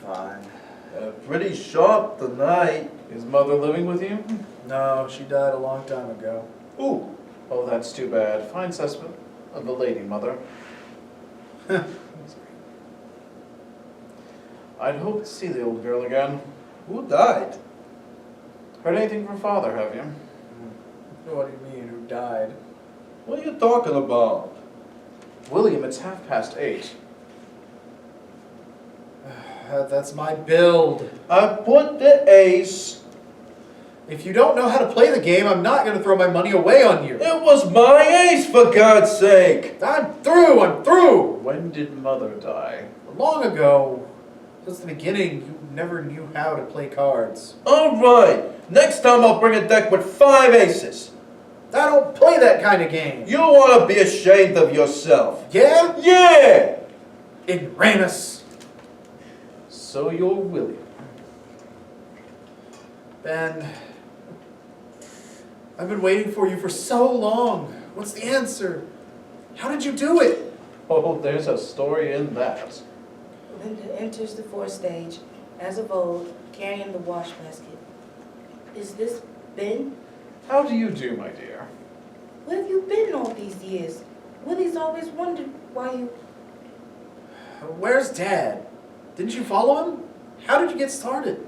pretty sharp tonight. Is mother living with you? No, she died a long time ago. Ooh, Oh, that's too bad. Fine specimen of the lady, mother. I'd hoped to see the old girl again. Who died? Heard anything from father, have you? What do you mean, who died? What are you talking about? William, it's 8:30. That's my build. I put the ace. If you don't know how to play the game, I'm not going to throw my money away on you. It was my ace, for God's sake. I'm through! When did mother die? Long ago, since the beginning, you never knew how to play cards. All right. Next time I'll bring a deck with 5 aces. I don't play that kind of game. You ought to be ashamed of yourself. Yeah? Yeah! Ignoramus. So you're William. Ben, I've been waiting for you for so long. What's the answer? How did you do it? Oh, there's a story in that. Linda enters the forestage, as of old, carrying the wash basket. Is this Ben? How do you do, my dear? Where have you been all these years? Willie's always wondered why you... Where's Dad? Didn't you follow him? How did you get started?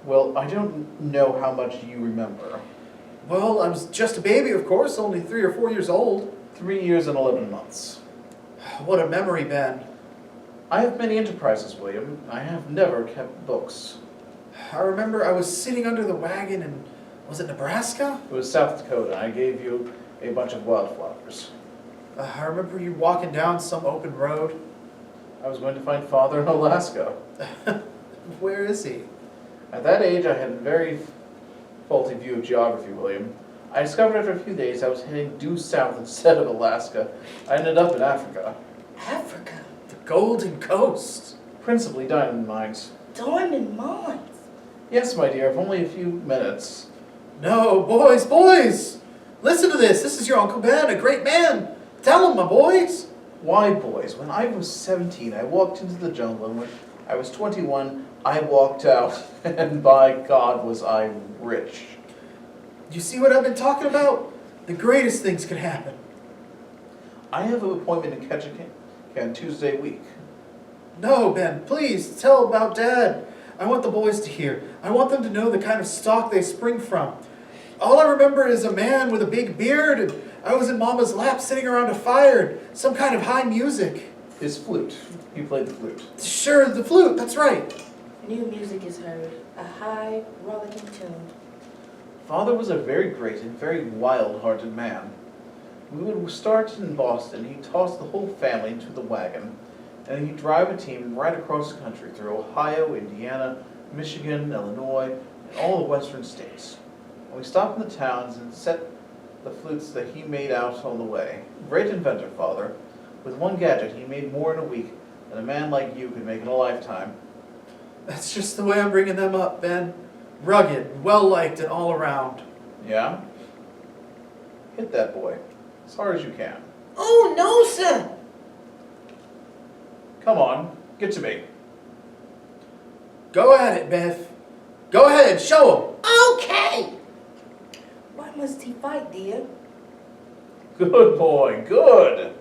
Well, I don't know how much you remember. Well, I was just a baby, of course, only 3 or 4 years old. 3 years and 11 months. What a memory, Ben. I have many enterprises, William. I have never kept books. I remember I was sitting under the wagon in, was it Nebraska? It was South Dakota. I gave you a bunch of wildflowers. I remember you walking down some open road. I was going to find father in Alaska. Where is he? At that age, I had a very faulty view of geography, William. I discovered after a few days I was heading due south instead of Alaska. I ended up in Africa. Africa? The Golden Coast. Principally diamond mines. Diamond mines? Yes, my dear, if only a few minutes. No, boys! Listen to this. This is your Uncle Ben, a great man. Tell him, my boys. Why, boys, when I was 17, I walked into the jungle, and when I was 21, I walked out, and by God was I rich. You see what I've been talking about? The greatest things could happen. I have an appointment in Ketchikan Tuesday week. No, Ben, please, tell about Dad. I want the boys to hear. I want them to know the kind of stock they spring from. All I remember is a man with a big beard, and I was in Mama's lap sitting around a fire, and some kind of high music. His flute. He played the flute. Sure, the flute, that's right. New music is heard, a high, rollicking tune. Father was a very great and very wild-hearted man. We would start in Boston. He'd toss the whole family into the wagon, and he'd drive a team right across the country through Ohio, Indiana, Michigan, Illinois, and all the western states. And we stopped in the towns and set the flutes that he made out on the way. Great inventor, Father. With one gadget, he made more in a week than a man like you could make in a lifetime. That's just the way I'm bringing them up, Ben. Rugged, well-liked, and all around. Yeah? Hit that boy. As hard as you can. Oh, no, sir! Come on, get to me. Go at it, Beth. Go ahead, show them. Okay! Why must he fight, dear? Good boy, good.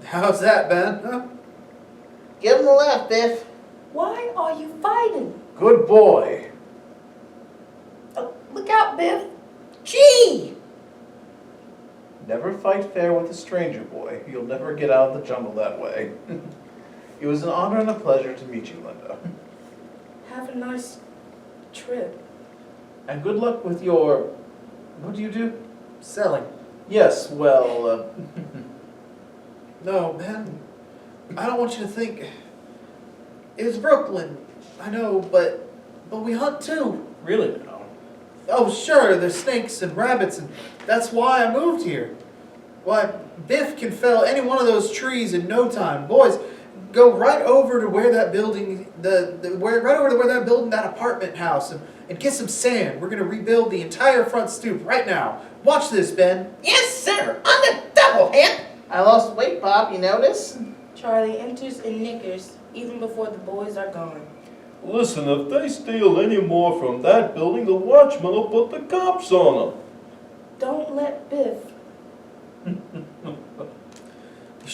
How's that, Ben? Huh? Give him the left, Biff. Why are you fighting? Good boy. Oh, look out, Biff! Gee! Never fight fair with a stranger, boy. You'll never get out of the jungle that way. It was an honor and a pleasure to meet you, Linda. Have a nice trip. And good luck with your... What do you do? Selling. Yes, well, No, Ben. I don't want you to think... It's Brooklyn. I know, but we hunt too. really now. Oh, sure, there's snakes and rabbits, and that's why I moved here. Why, Biff can fell any one of those trees in no time. Boys, go right over to where that building, right over to where that building, that apartment house, and get some sand. We're gonna rebuild the entire front stoop right now. Watch this, Ben. Yes, sir. On the double hit. I lost weight, Bob, you notice? Charlie enters in knickers even before the boys are gone. Listen, if they steal any more from that building, the watchman will put the cops on them. Don't let Biff. You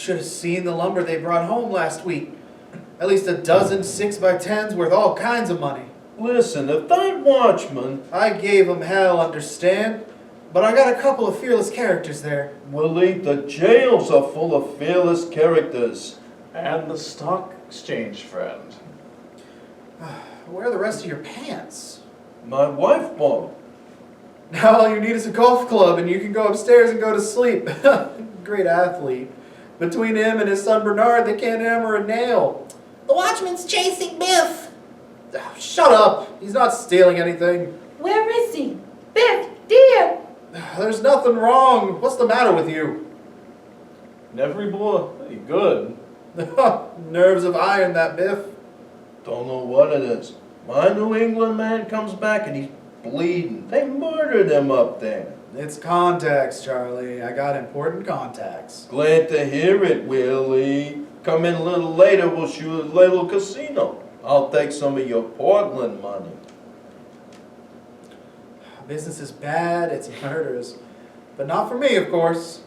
should have seen the lumber they brought home last week. At least a dozen 6x10s worth all kinds of money. Listen, if that watchman... I gave 'em hell, understand? But I got a couple of fearless characters there. Willie, the jails are full of fearless characters. And the stock exchange friend. Where are the rest of your pants? My wife bought 'em. Now all you need is a golf club and you can go upstairs and go to sleep. Great athlete. Between him and his son Bernard, they can't hammer a nail. The watchman's chasing Biff. Shut up! He's not stealing anything. Where is he? Biff, dear! There's nothing wrong. What's the matter with you? Never boy, good. Nerves of iron, that Biff. Don't know what it is. My New England man comes back and he's bleeding. They murdered him up there. It's contacts, Charlie. I got important contacts. Glad to hear it, Willie. Come in a little later, we'll shoot a little casino. I'll take some of your Portland money. Business is bad, it's murders. But not for me, of course.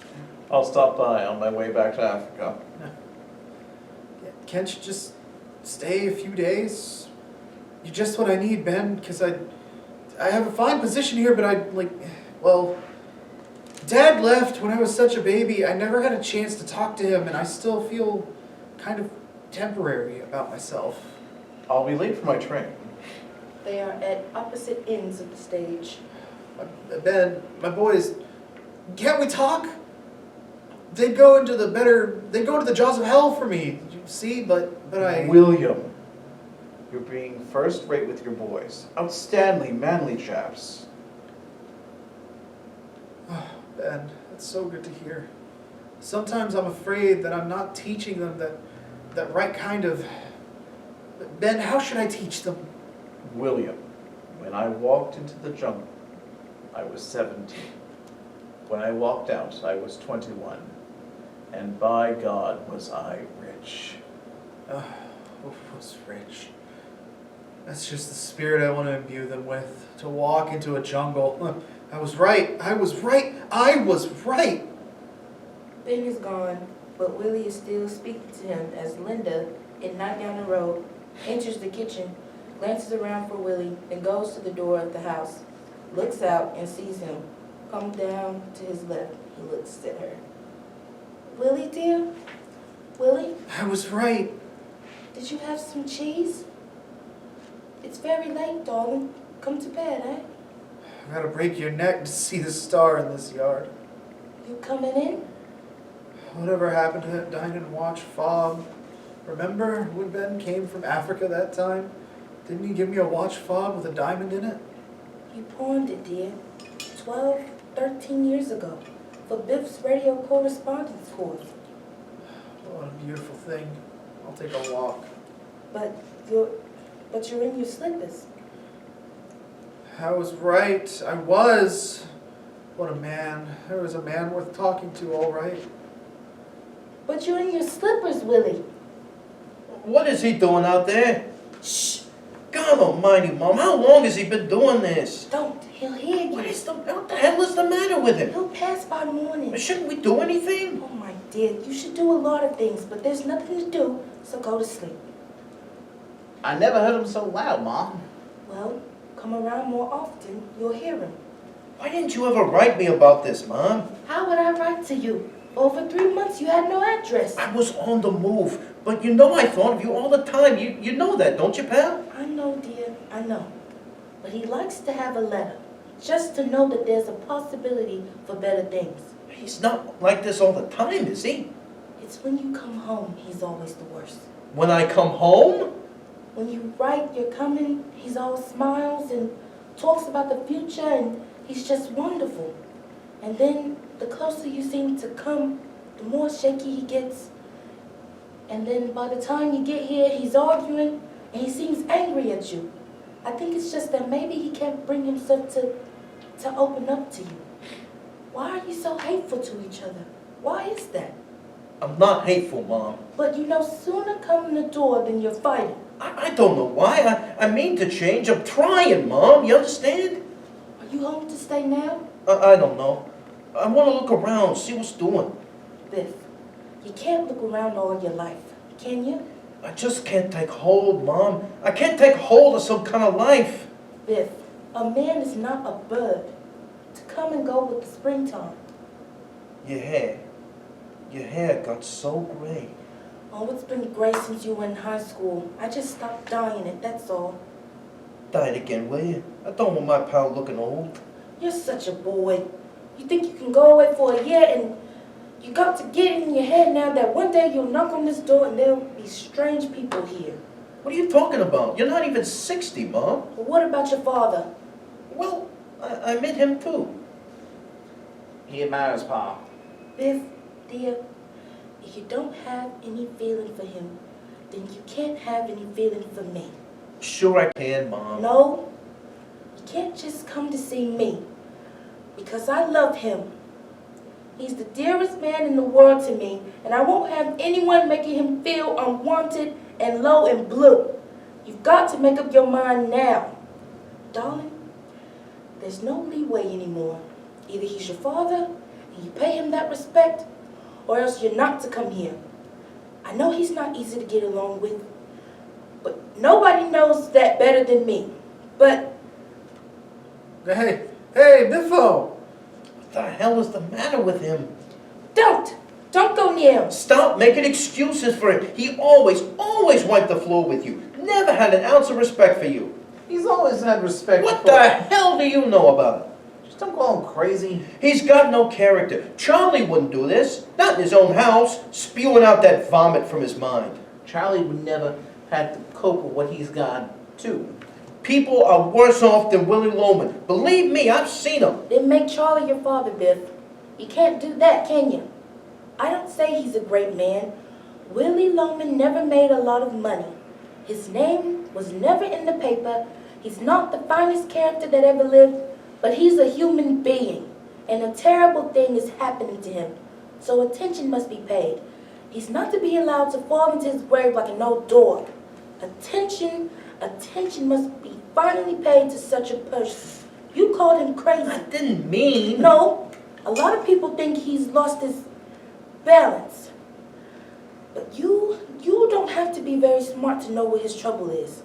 I'll stop by on my way back to Africa. Can't you just stay a few days? You're just what I need, Ben, because I have a fine position here, but well, Dad left when I was such a baby. I never had a chance to talk to him, and I still feel kind of temporary about myself. I'll be late for my train. They are at opposite ends of the stage. Ben, my boys, can't we talk? They go to the jaws of hell for me, you see, but I... William, you're being first rate with your boys. Outstandingly manly chaps. Oh, Ben, that's so good to hear. Sometimes I'm afraid that I'm not teaching them that right kind of... Ben, how should I teach them? William, when I walked into the jungle, I was 17. When I walked out, I was 21. And by God, was I rich. Who was rich? That's just the spirit I want to imbue them with. To walk into a jungle. I was right. I was right. I was right. Ben is gone, but Willie is still speaking to him as Linda, in nightgown and robe, enters the kitchen, glances around for Willie, then goes to the door of the house, looks out and sees him. Come down to his left, he looks at her. Willie, dear? Willie, I was right. did you have some cheese? It's very late, darling. Come to bed, eh? I gotta break your neck to see the star in this yard. You coming in? Whatever happened to that dine and watch fob? Remember when Ben came from Africa that time? Didn't he give me a watch fob with a diamond in it? You pawned it, dear. 12, 13 years ago. For Biff's radio correspondence course. What a beautiful thing. I'll take a walk. But you're in your slippers. I was right. I was. What a man. There was a man worth talking to, all right. But you're in your slippers, Willie. What is he doing out there? Shh! God almighty, Mom, how long has he been doing this? Don't. He'll hear you. What the hell is the matter with him? He'll pass by morning. Shouldn't we do anything? Oh, my dear. You should do a lot of things, but there's nothing to do, so go to sleep. I never heard him so loud, Mom. Well, come around more often. You'll hear him. Why didn't you ever write me about this, Mom? How would I write to you? Over 3 months, you had no address. I was on the move, but you know I thought of you all the time. You know that, don't you, pal? I know, dear. I know. But he likes to have a letter, just to know that there's a possibility for better things. He's not like this all the time, is he? It's when you come home, he's always the worst. When I come home? When you write you're coming, he's all smiles and talks about the future, and he's just wonderful. And then the closer you seem to come, the more shaky he gets. And then by the time you get here, he's arguing and he seems angry at you. I think it's just that maybe he can't bring himself to open up to you. Why are you so hateful to each other? Why is that? I'm not hateful, Mom. But you know, sooner come in the door than you're fighting. I don't know why. I mean to change. I'm trying, Mom. You understand? Are you home to stay now? I don't know. I want to look around, see what's doing. Biff, You can't look around all your life, can you? I just can't take hold, Mom. I can't take hold of some kind of life. Biff, a man is not a bird to come and go with the springtime. Your hair got so gray. Oh, it's been gray since you were in high school. I just stopped dyeing it, that's all. Dye it again, will you? I don't want my pal looking old. You're such a boy. You think you can go away for a year and you got to get it in your head now that one day you'll knock on this door and there'll be strange people here. What are you talking about? You're not even 60, Mom. But what about your father? Well, I met him too. He admires Pa. Biff, dear, if you don't have any feeling for him, then you can't have any feeling for me. Sure I can, Mom. No, you can't just come to see me, because I love him. He's the dearest man in the world to me, and I won't have anyone making him feel unwanted and low and blue. You've got to make up your mind now. Darling, there's no leeway anymore. Either he's your father, and you pay him that respect, or else you're not to come here. I know he's not easy to get along with, but nobody knows that better than me. But Hey, Biffo! What the hell is the matter with him? don't go near him. Stop making excuses for him. He always wiped the floor with you. Never had an ounce of respect for you. He's always had respect What for... the hell do you know about it? Just don't call him crazy. He's got no character. Charlie wouldn't do this. Not in his own house, spewing out that vomit from his mind. Charlie would never have to cope with what he's got too. People are worse off than Willie Loman. Believe me, I've seen them. Then make Charlie your father, Biff. You can't do that, can you? I don't say he's a great man. Willie Loman never made a lot of money. His name was never in the paper. He's not the finest character that ever lived, but he's a human being, and a terrible thing is happening to him. So attention must be paid. He's not to be allowed to fall into his grave like an old dog. Attention must be finally paid to such a person. You called him crazy. I didn't mean... No, a lot of people think he's lost his balance. But you don't have to be very smart to know what his trouble is.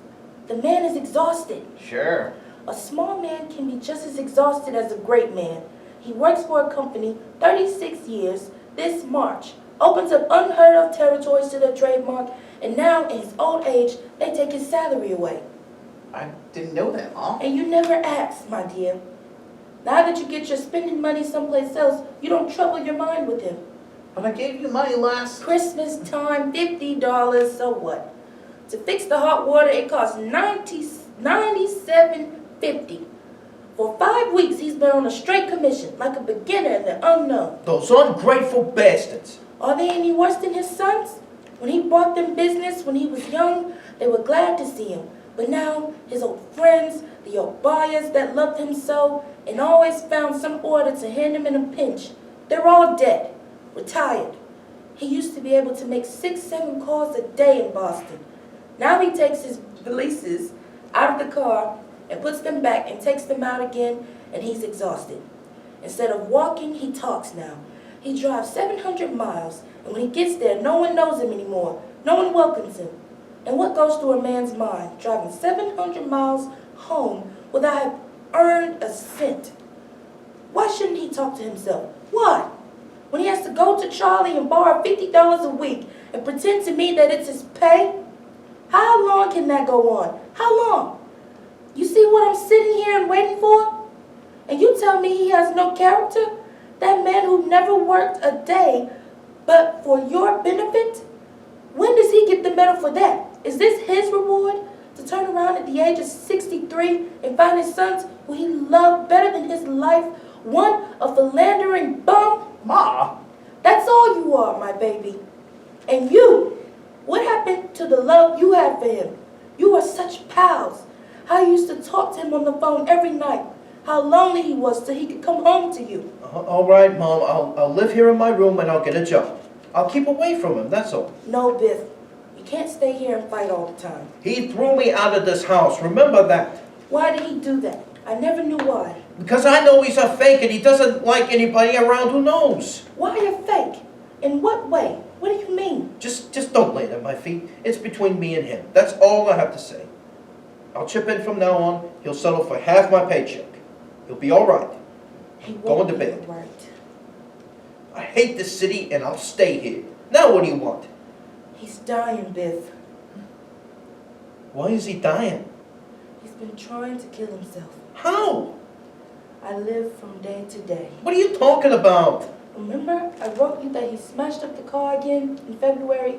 The man is exhausted. Sure. A small man can be just as exhausted as a great man. He works for a company 36 years this March, opens up unheard of territories to their trademark, and now in his old age, they take his salary away. I didn't know that, Mom. And you never asked, my dear. Now that you get your spending money someplace else, you don't trouble your mind with him. But I gave you money last... Christmas time, $50, so what? To fix the hot water, it costs $97.50. For 5 weeks, he's been on a straight commission, like a beginner in the unknown. Those ungrateful bastards. Are they any worse than his sons? When he brought them business when he was young, they were glad to see him. But now, his old friends, the old buyers that loved him so, and always found some order to hand him in a pinch, they're all dead, retired. He used to be able to make 6-7 calls a day in Boston. Now he takes his valises out of the car and puts them back and takes them out again, and he's exhausted. Instead of walking, he talks now. He drives 700 miles, and when he gets there, no one knows him anymore. No one welcomes him. And what goes through a man's mind, driving 700 miles home without having earned a cent? Why shouldn't he talk to himself? Why? When he has to go to Charlie and borrow $50 a week and pretend to me that it's his pay? How long can that go on? How long? You see what I'm sitting here and waiting for? And you tell me he has no character? That man who never worked a day, but for your benefit? When does he get the medal for that? Is this his reward? To turn around at the age of 63 and find his sons who he loved better than his life, one a philandering bum? Ma! That's all you are, my baby. And you, what happened to the love you had for him? You were such pals. How you used to talk to him on the phone every night. How lonely he was till he could come home to you. All right, Mom, I'll live here in my room and I'll get a job. I'll keep away from him, that's all. No, Biff. You can't stay here and fight all the time. He threw me out of this house, remember that? Why did he do that? I never knew why. Because I know he's a fake and he doesn't like anybody around who knows. Why a fake? In what way? What do you mean? Just don't lay it at my feet. It's between me and him. That's all I have to say. I'll chip in from now on. He'll settle for half my paycheck. He'll be all right. He I'm won't going to be bed. all right. I hate this city and I'll stay here. Now what do you want? He's dying, Biff. Why is he dying? He's been trying to kill himself. How? I live from day to day. What are you talking about? Remember, I wrote you that he smashed up the car again in February?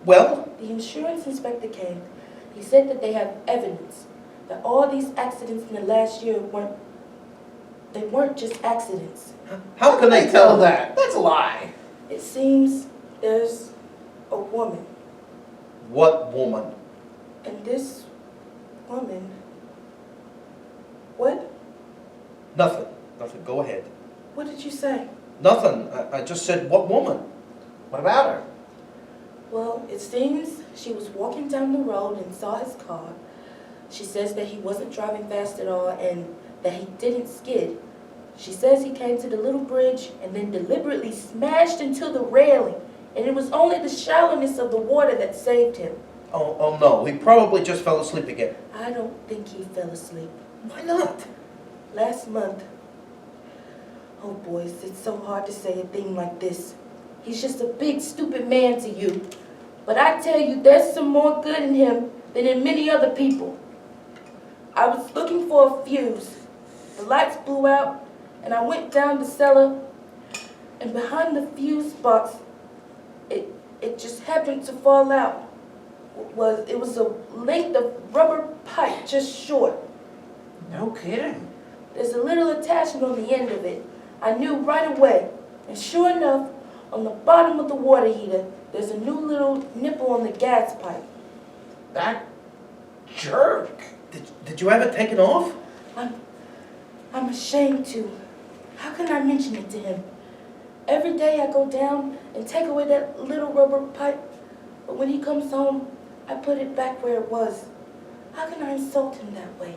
Well, The insurance inspector came. He said that they have evidence that all these accidents in the last year weren't just accidents. how can they tell that? That's a lie. It seems there's a woman, What woman? and this woman... What? Nothing. Nothing. Go ahead. What did you say? Nothing. I just said, what woman? What about her? Well, it seems she was walking down the road and saw his car. She says that he wasn't driving fast at all and that he didn't skid. She says he came to the little bridge and then deliberately smashed into the railing, and it was only the shallowness of the water that saved him. Oh no. He probably just fell asleep again. I don't think he fell asleep. Why not? Last month... Oh, boys, it's so hard to say a thing like this. He's just a big, stupid man to you. But I tell you, there's some more good in him than in many other people. I was looking for a fuse. The lights blew out, and I went down the cellar, and behind the fuse box, it just happened to fall out. It was a length of rubber pipe just short. No kidding. There's a little attachment on the end of it. I knew right away. And sure enough, on the bottom of the water heater, there's a new little nipple on the gas pipe. That jerk. Did you have it taken off? I'm ashamed to. How can I mention it to him? Every day I go down and take away that little rubber pipe, but when he comes home, I put it back where it was. How can I insult him that way?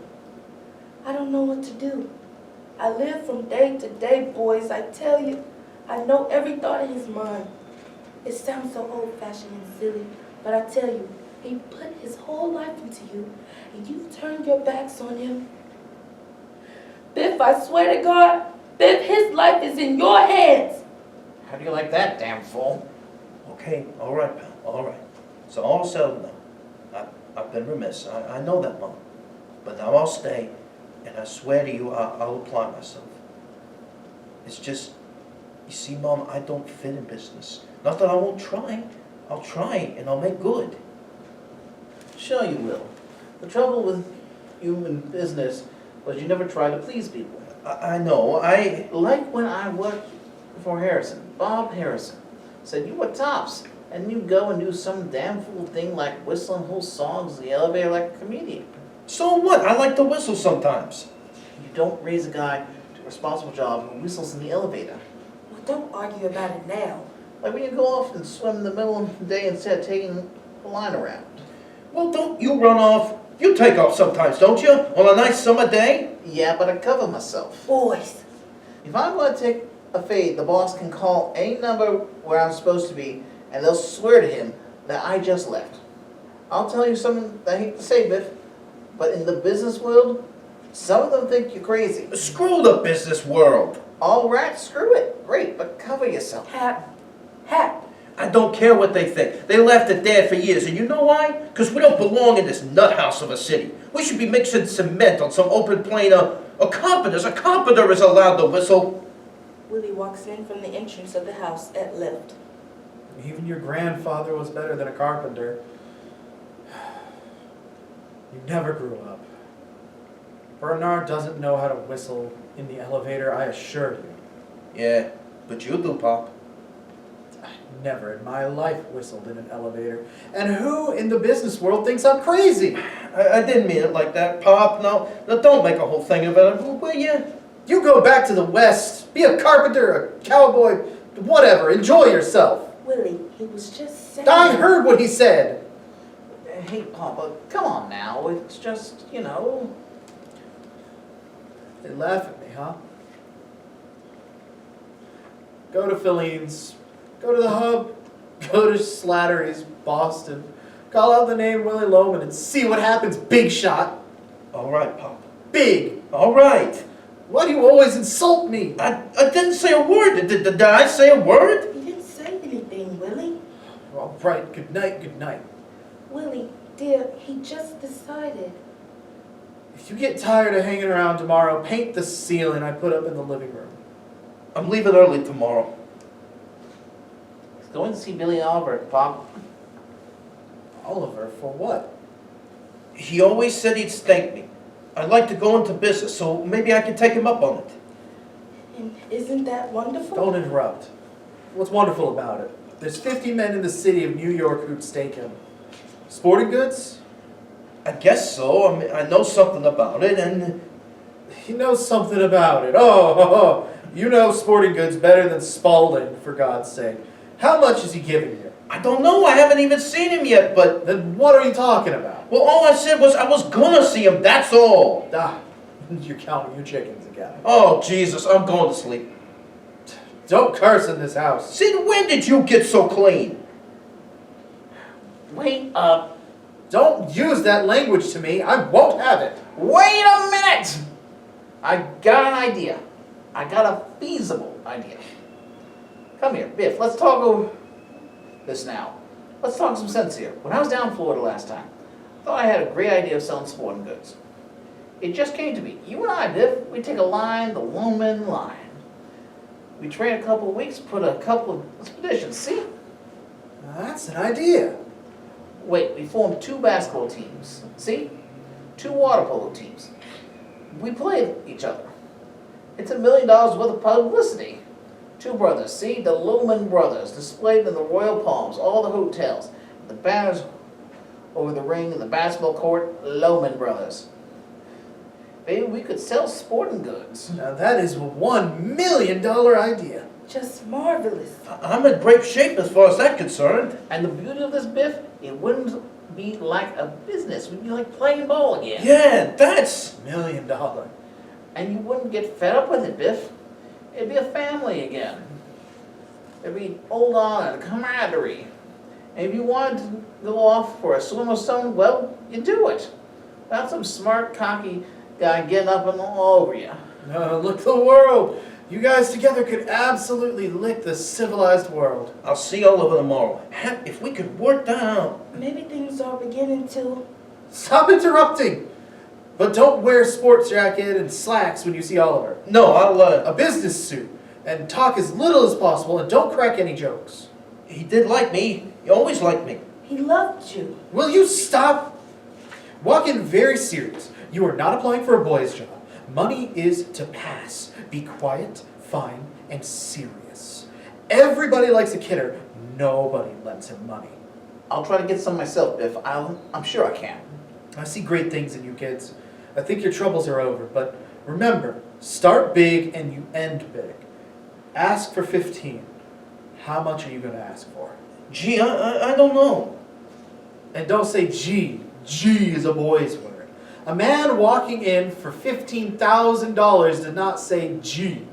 I don't know what to do. I live from day to day, boys, I tell you. I know every thought in his mind. It sounds so old-fashioned and silly, but I tell you, he put his whole life into you, and you turned your backs on him. Biff, I swear to God, Biff, his life is in your hands. How do you like that, damn fool? Okay, all right, pal, all right. So all settled now. I've been remiss, I know that, Mom. But now I'll stay, and I swear to you, I'll apply myself. It's just, you see, Mom, I don't fit in business. Not that I won't try. I'll try, and I'll make good. Sure you will. The trouble with you in business was you never try to please people. I know, Like when I worked for Harrison, Bob Harrison said you were tops, and you go and do some damn fool thing like whistling whole songs in the elevator like a comedian. So what? I like to whistle sometimes. You don't raise a guy to a responsible job who whistles in the elevator. Well, don't argue about it now. Like when you go off and swim in the middle of the day instead of taking the line around. Well, don't you run off. You take off sometimes, don't you? On a nice summer day? Yeah, but I cover myself. Boys, If I want to take a fade, the boss can call any number where I'm supposed to be, and they'll swear to him that I just left. I'll tell you something I hate to say, Biff, but in the business world, some of them think you're crazy. Screw the business world. All right, screw it. Great, but cover yourself. Hap, I don't care what they think. They left it there for years, and you know why? Because we don't belong in this nut house of a city. We should be mixing cement on some open plain or carpenters. A carpenter is allowed to whistle. Willie walks in from the entrance of the house at left. Even your grandfather was better than a carpenter. You never grew up. Bernard doesn't know how to whistle in the elevator, I assure you. Yeah, but you do, Pop. I never in my life whistled in an elevator. And who in the business world thinks I'm crazy? I didn't mean it like that, Pop. No, don't make a whole thing of it, will you? You go back to the West, be a carpenter, a cowboy, whatever, enjoy yourself. Willie, he was just saying... I heard what he said. Hey, Papa, come on now. It's just, you know. They laugh at me, huh? Go to Philline's, go to the Hub, Go to Slattery's, Boston. Call out the name Willie Loman and see what happens, big shot. All right, Pop. Big. All right. Why do you always insult me? I didn't say a word. Did I say a word? You didn't say anything, Willie. All right, good night, good night. Willie, dear, he just decided. If you get tired of hanging around tomorrow, paint the ceiling I put up in the living room. I'm leaving early tomorrow. He's going to see Billy Oliver, Pop. Oliver, for what? He always said he'd thank me. I'd like to go into business, so maybe I can take him up on it. And isn't that wonderful? Don't interrupt. What's wonderful about it? There's 50 men in the city of New York who'd stake him. Sporting goods? I guess so. I mean, I know something about it, and He knows something about it. Oh, you know sporting goods better than Spalding, for God's sake. How much is he giving you? I don't know. I haven't even seen him yet, but... Then what are you talking about? Well, all I said was I was gonna see him, that's all. Ah, you're counting your chickens again. Oh, Jesus, I'm going to sleep. Don't curse in this house. Sid, when did you get so clean? Wait up. Don't use that language to me. I won't have it. Wait a minute! I got an idea. I got a feasible idea. Come here, Biff, let's talk over this now. Let's talk some sense here. When I was down in Florida last time, I thought I had a great idea of selling sporting goods. It just came to me. You and I, Biff, we take a line, the Loman line. We train a couple of weeks, put a couple of expeditions, see? That's an idea. Wait, we formed 2 basketball teams, see? 2 water polo teams. We play each other. It's $1 million worth of publicity. 2 brothers, see? The Loman brothers, displayed in the Royal Palms, all the hotels. The banners over the ring in the basketball court, Loman brothers. Maybe we could sell sporting goods. Now that is a $1 million idea. Just marvelous. I'm in great shape as far as that's concerned. And the beauty of this, Biff, it wouldn't be like a business. We'd be like playing ball again. Yeah, that's... $1 million. And you wouldn't get fed up with it, Biff. It'd be a family again. There'd be old honor and camaraderie. And if you wanted to go off for a swim or something, well, you do it. Not some smart, cocky guy getting up and all over you. Look at the world. You guys together could absolutely lick the civilized world. I'll see Oliver tomorrow. Heck, if we could work that out. Maybe things are beginning to... Stop interrupting. But don't wear a sports jacket and slacks when you see Oliver. No, I'll, A business suit. And talk as little as possible and don't crack any jokes. He did like me. He always liked me. He loved you. Will you stop? Walk in very serious. You are not applying for a boy's job. Money is to pass. Be quiet, fine, and serious. Everybody likes a kidder. Nobody lends him money. I'll try to get some myself, Biff. I'm sure I can. I see great things in you kids. I think your troubles are over, but remember, start big and you end big. Ask for 15. How much are you going to ask for? Gee, I don't know. And don't say gee. Gee is a boy's word. A man walking in for $15,000 did not say gee.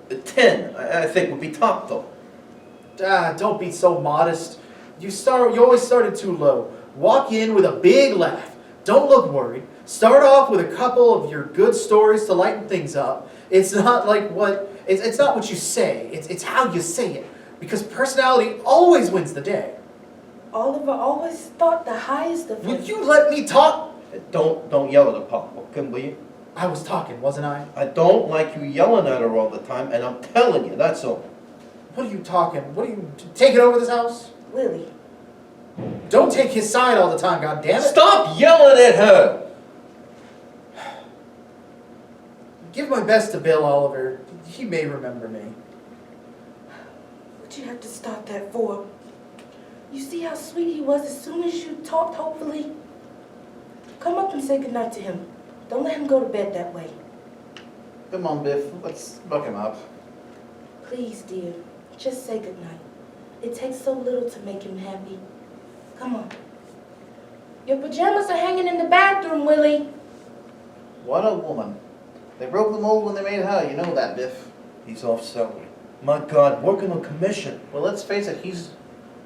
10, I think, would be top, though. Don't be so modest. You always started too low. Walk in with a big laugh. Don't look worried. Start off with a couple of your good stories to lighten things up. It's not like it's not what you say. It's how you say it. Because personality always wins the day. Oliver always thought the highest of Will him. you let me talk? Don't yell at her, Pop, will you? I was talking, wasn't I? I don't like you yelling at her all the time, and I'm telling you, that's all. What are you talking? What are you taking over this house? Willie. Don't take his side all the time, goddammit. Stop yelling at her! Give my best to Bill Oliver. He may remember me. What'd you have to stop that for? You see how sweet he was as soon as you talked, hopefully? Come up and say goodnight to him. Don't let him go to bed that way. Come on, Biff. Let's buck him up. Please, dear. Just say goodnight. It takes so little to make him happy. Come on. Your pajamas are hanging in the bathroom, Willie. What a woman. They broke the mold when they made her. You know that, Biff. He's off salary. My God, working on commission. Well, let's face it. He's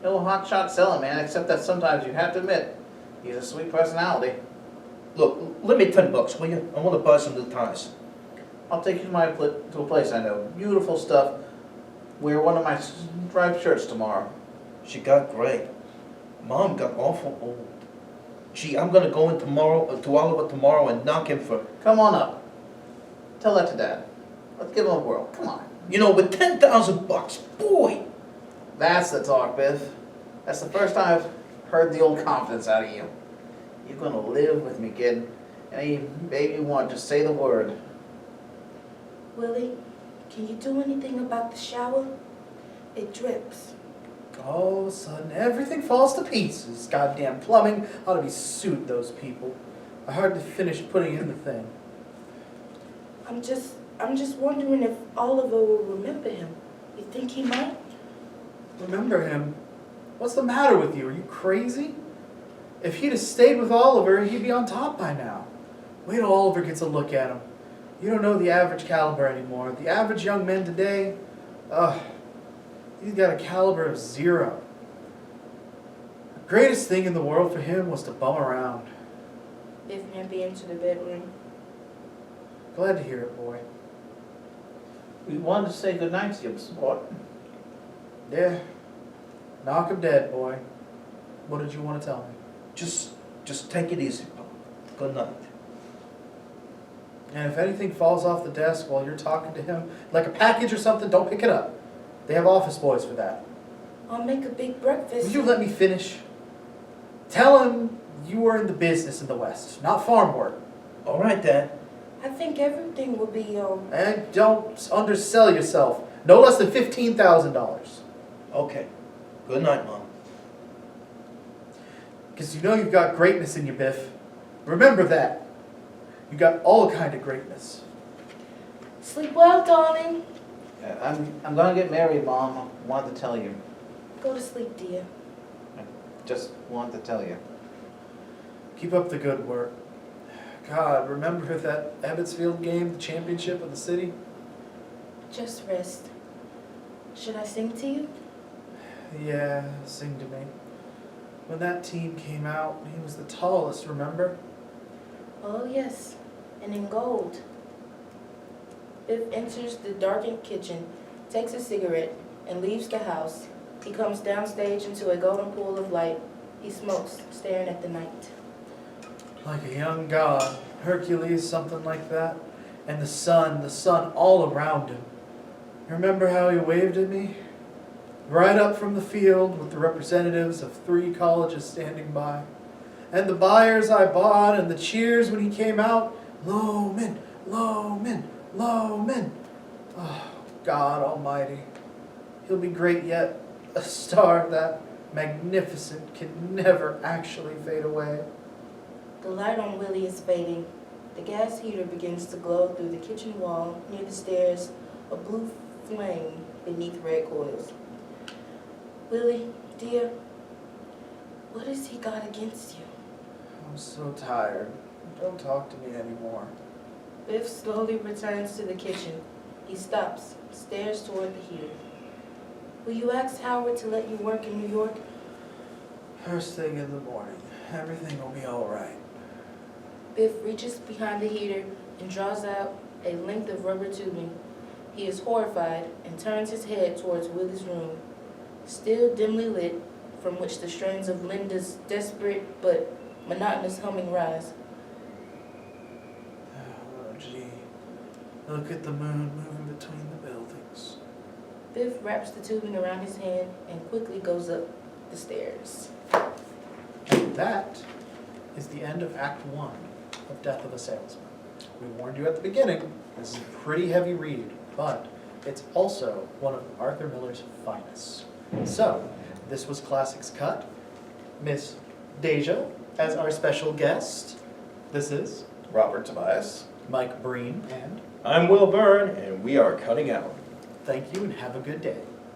No hotshot selling man, except that sometimes you have to admit, he's a sweet personality. Look, lend me $10, will you? I want to buy some new ties. I'll take you to a place I know. Beautiful stuff. Wear one of my striped shirts tomorrow. She got gray. Mom got awful old. Gee, I'm gonna go in tomorrow, to Oliver tomorrow and knock him for, Come on up. Tell that to Dad. Let's give him a whirl. Come on. you know, with $10,000, boy! That's the talk, Biff. That's the first time I've heard the old confidence out of you. You're gonna live with me, kid. Any baby you want, just say the word. Willie, can you do anything about the shower? It drips. All of a sudden, everything falls to pieces. Goddamn plumbing ought to be sued those people. I hardly finished putting in the thing. I'm just wondering if Oliver will remember him. You think he might? Remember him? What's the matter with you? Are you crazy? If he'd have stayed with Oliver, he'd be on top by now. Wait till Oliver gets a look at him. You don't know the average caliber anymore. The average young man today, he's got a caliber of 0. The greatest thing in the world for him was to bum around. Biff ran into the bedroom. Glad to hear it, boy. We wanted to say goodnight to you, Mr. Barton. Yeah. Knock him dead, boy. What did you want to tell me? Just take it easy, Pop. Good night. And if anything falls off the desk while you're talking to him, like a package or something, don't pick it up. They have office boys for that. I'll make a big breakfast. Will you let me finish? Tell him you were in the business in the West, not farm work. All right, Dad. I think everything will be, And don't undersell yourself. No less than $15,000. Okay. Good night, Mom. Because you know you've got greatness in you, Biff. Remember that. You got all kind of greatness. Sleep well, darling. I'm gonna get married, Mom. I wanted to tell you. Go to sleep, dear. Just wanted to tell you. Keep up the good work. God, remember that Ebbetsfield game, the championship of the city? Just rest. Should I sing to you? Yeah, sing to me. When that team came out, he was the tallest, remember? Oh, yes. And in gold. Biff enters the darkened kitchen, takes a cigarette, and leaves the house. He comes downstage into a golden pool of light. He smokes, staring at the night. Like a young god, Hercules, something like that. And the sun all around him. Remember how he waved at me? Right up from the field with the representatives of 3 colleges standing by. And the buyers I bought and the cheers when he came out. Loman, Loman, Loman. Oh, God almighty. He'll be great yet. A star that magnificent can never actually fade away. The light on Willie is fading. The gas heater begins to glow through the kitchen wall near the stairs, a blue flame beneath red coils. Willie, dear, what has he got against you? I'm so tired. Don't talk to me anymore. Biff slowly returns to the kitchen. He stops, stares toward the heater. Will you ask Howard to let you work in New York? First thing in the morning. Everything will be all right. Biff reaches behind the heater and draws out a length of rubber tubing. He is horrified and turns his head towards Willie's room, still dimly lit, from which the strains of Linda's desperate but monotonous humming rise. Oh, gee. Look at the moon moving between the buildings. Biff wraps the tubing around his hand and quickly goes up the stairs. And that is the end of Act 1 of Death of a Salesman. We warned you at the beginning, this is a pretty heavy read, but it's also one of Arthur Miller's finest. So, this was Classics Cut. Miss Deja as our special guest. This is Robert Tobias. Mike Breen, and I'm Will Byrne, and we are cutting out. thank you and have a good day.